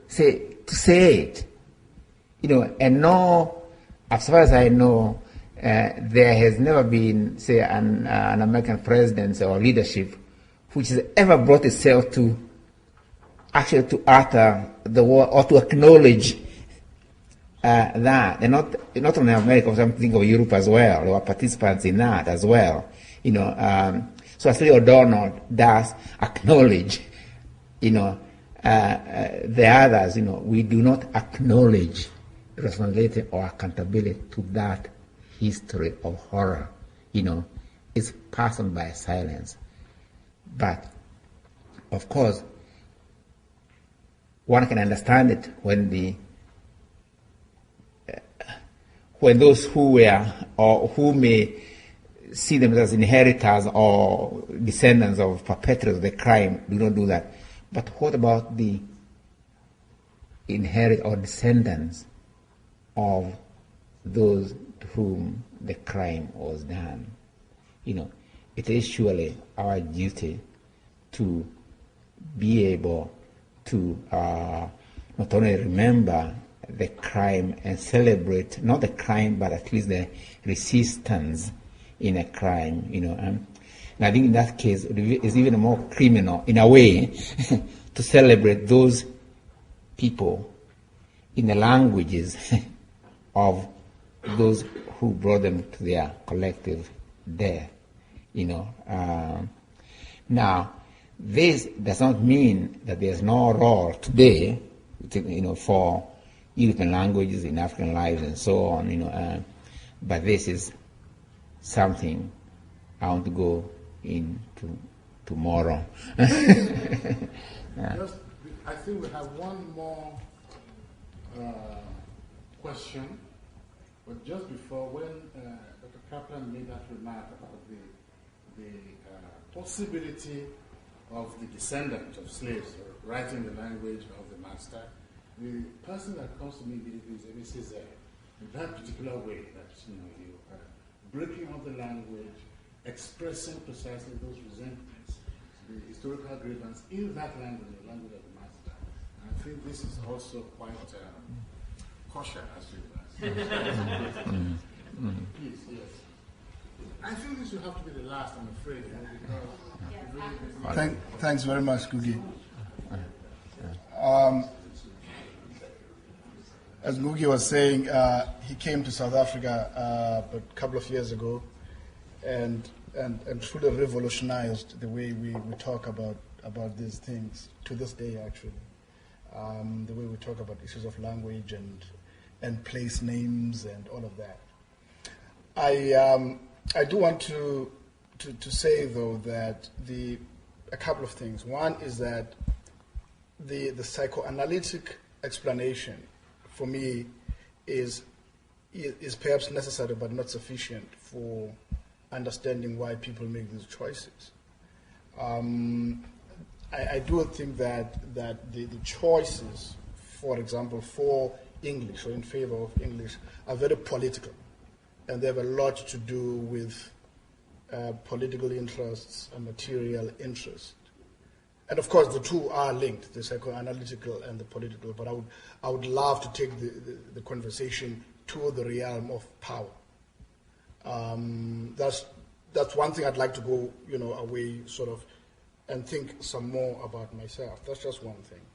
[SPEAKER 3] say it. And no, as far as I know, there has never been, say, an American president or leadership which has ever brought itself to actually to utter the word or to acknowledge that. And not only America, but I'm thinking of Europe as well. There were participants in that as well. So as O'Donnell does acknowledge, the others, we do not acknowledge responsibility or accountability to that history of horror. It's passed on by silence. But, of course, one can understand it when those who were or who may see themselves as inheritors or descendants of perpetrators of the crime do not do that. But what about the inheritors or descendants of those to whom the crime was done? It is surely our duty to be able to not only remember the crime and celebrate, not the crime, but at least the resistance in a crime, and I think in that case it's even more criminal, in a way, to celebrate those people in the languages of those who brought them to their collective death, Now, this does not mean that there's no role today, for European languages in African lives and so on, but this is something I want to go into tomorrow.
[SPEAKER 1] Yeah. I think we have one more question, but just before, when Dr. Kaplan made that remark about the possibility of the descendant of slaves writing the language of the master, the person that comes to me immediately is Mrs. In that particular way, that you are breaking up the language, expressing precisely those resentments, the historical grievance in that language, the language of the master. And I think this is also quite kosher, as you Please, yes. I think this will have to be the last, I'm afraid, because
[SPEAKER 10] Thanks very much, Ngugi. As Ngugi was saying, he came to South Africa a couple of years ago and truly revolutionized the way we talk about these things to this day, actually. The way we talk about issues of language and place names and all of that. I do want to say, though, that a couple of things. One is that the psychoanalytic explanation, for me, is perhaps necessary but not sufficient for understanding why people make these choices. I do think that the choices, for example, for English or in favor of English, are very political, and they have a lot to do with political interests and material interests. And of course, the two are linked, the psychoanalytical and the political, but I would love to take the conversation to the realm of power. That's one thing I'd like to go, away sort of and think some more about myself. That's just one thing.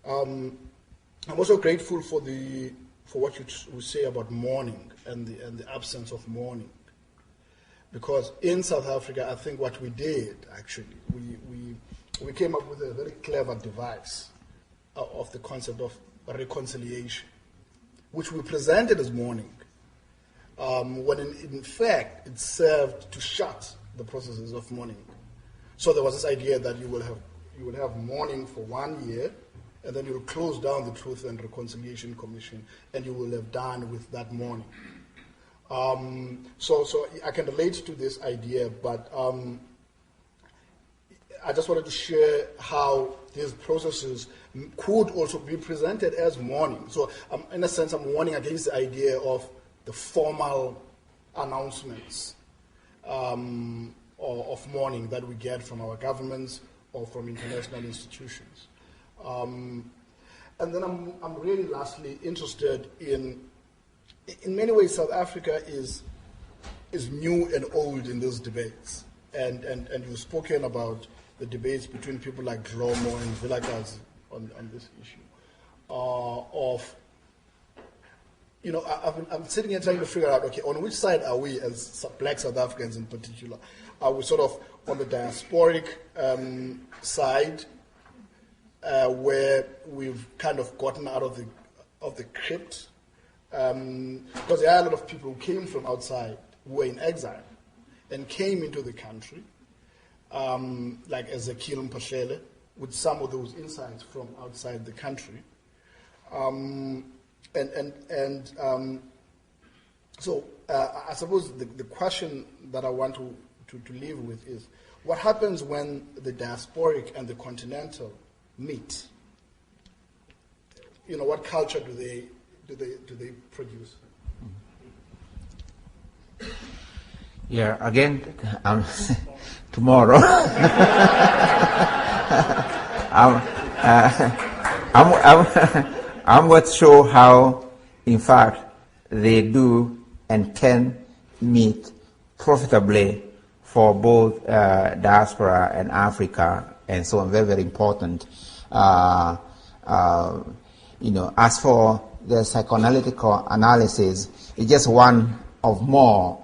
[SPEAKER 10] I'm also grateful for what you say about mourning and the absence of mourning. Because in South Africa, I think what we did, actually, we came up with a very clever device of the concept of reconciliation, which we presented as mourning, when in fact it served to shut the processes of mourning. So there was this idea that you will have you will have mourning for 1 year, and then you'll close down the Truth and Reconciliation Commission, and you will have done with that mourning. So I can relate to this idea, but I just wanted to share how these processes could also be presented as mourning. So in a sense, I'm warning against the idea of the formal announcements or of mourning that we get from our governments or from international institutions. And then I'm really lastly interested in many ways, South Africa is new and old in those debates. And you've spoken about the debates between people like Dhlomo and Vilakazi on this issue. I'm sitting here trying to figure out, okay, on which side are we as Black South Africans in particular? Are we sort of on the diasporic side, where we've kind of gotten out of the crypt? Because there are a lot of people who came from outside, who were in exile, and came into the country, like Ezekiel Mpashele, with some of those insights from outside the country. So I suppose the question that I want to leave with is, what happens when the diasporic and the continental meet? What culture do they produce?
[SPEAKER 3] Yeah, again, tomorrow. I'm going to show how, in fact, they do and can meet profitably for both diaspora and Africa, and so on. Very, very important. As for the psychoanalytical analysis, it's just one of more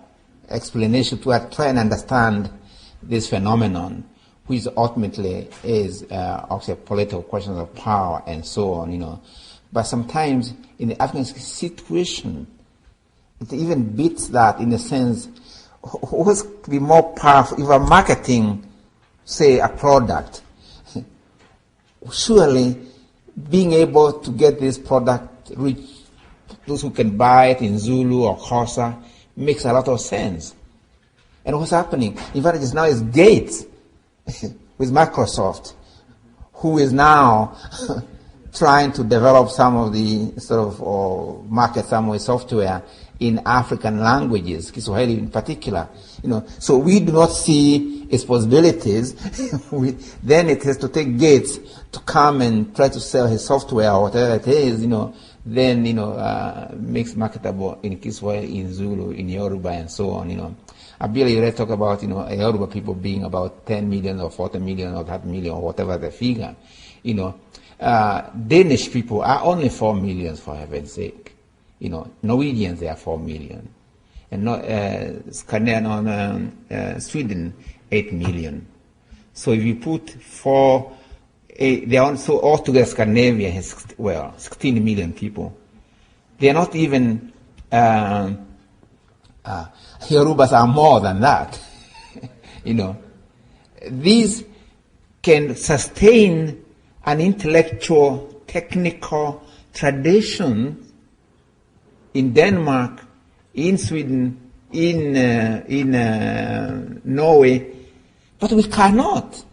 [SPEAKER 3] explanation to try and understand this phenomenon, which ultimately is also political questions of power and so on, But sometimes in the African situation, it even beats that in a sense. Who's be more powerful if we're marketing, say, a product? Surely, being able to get this product reach those who can buy it in Zulu or Xhosa makes a lot of sense. And what's happening? In fact, it's now is Gates with Microsoft, who is now trying to develop some of the or market some of the software in African languages, Kiswahili in particular. So we do not see its possibilities. Then it has to take Gates to come and try to sell his software or whatever it is, then, makes marketable in Kiswahili, in Zulu, in Yoruba, and so on, I barely talk about, Yoruba people being about 10 million or 40 million or 30 million or whatever the figure, Danish people are only 4 million, for heaven's sake. Norwegians, they are 4 million. And Sweden, 8 million. So if you put 8, they are so altogether Scandinavia has, 16 million people. They are not even, Yorubas are more than that. These can sustain an intellectual, technical tradition in Denmark, in Sweden, in Norway, but we cannot.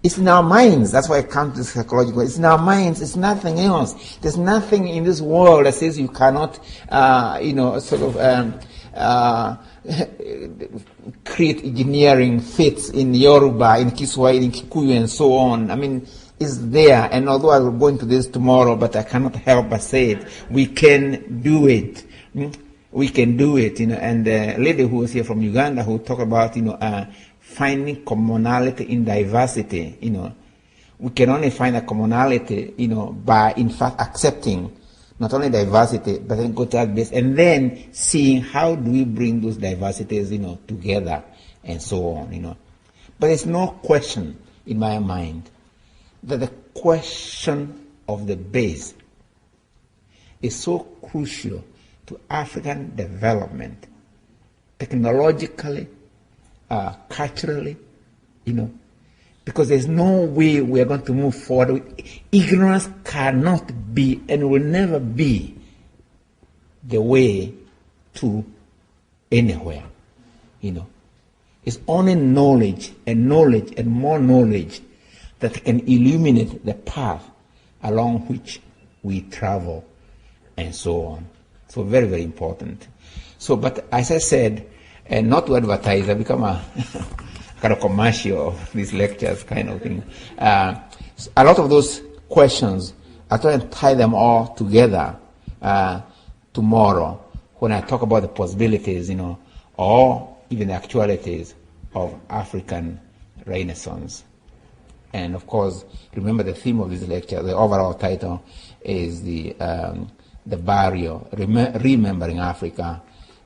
[SPEAKER 3] It's in our minds. That's why I come to psychological. It's in our minds. It's nothing else. There's nothing in this world that says you cannot, create engineering fits in Yoruba, in Kiswahili, in Kikuyu, and so on. Is there, and although I will go into this tomorrow, but I cannot help but say it, we can do it. We can do it, and the lady who was here from Uganda who talked about, finding commonality in diversity, we can only find a commonality, by in fact accepting not only diversity, but then go to that base, and then seeing how do we bring those diversities, together, and so on, But there's no question in my mind that the question of the base is so crucial to African development, technologically, culturally, because there's no way we are going to move forward. Ignorance cannot be and will never be the way to anywhere, It's only knowledge and more knowledge that can illuminate the path along which we travel and so on. So very, very important. So, but as I said, and not to advertise, I become a kind of commercial of these lectures kind of thing. A lot of those questions, I try and tie them all together tomorrow when I talk about the possibilities, or even the actualities of African Renaissance. And of course, remember the theme of this lecture, the overall title is the barrier, remembering Africa,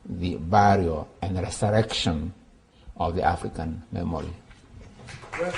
[SPEAKER 3] the barrier and resurrection of the African memory.
[SPEAKER 1] Well,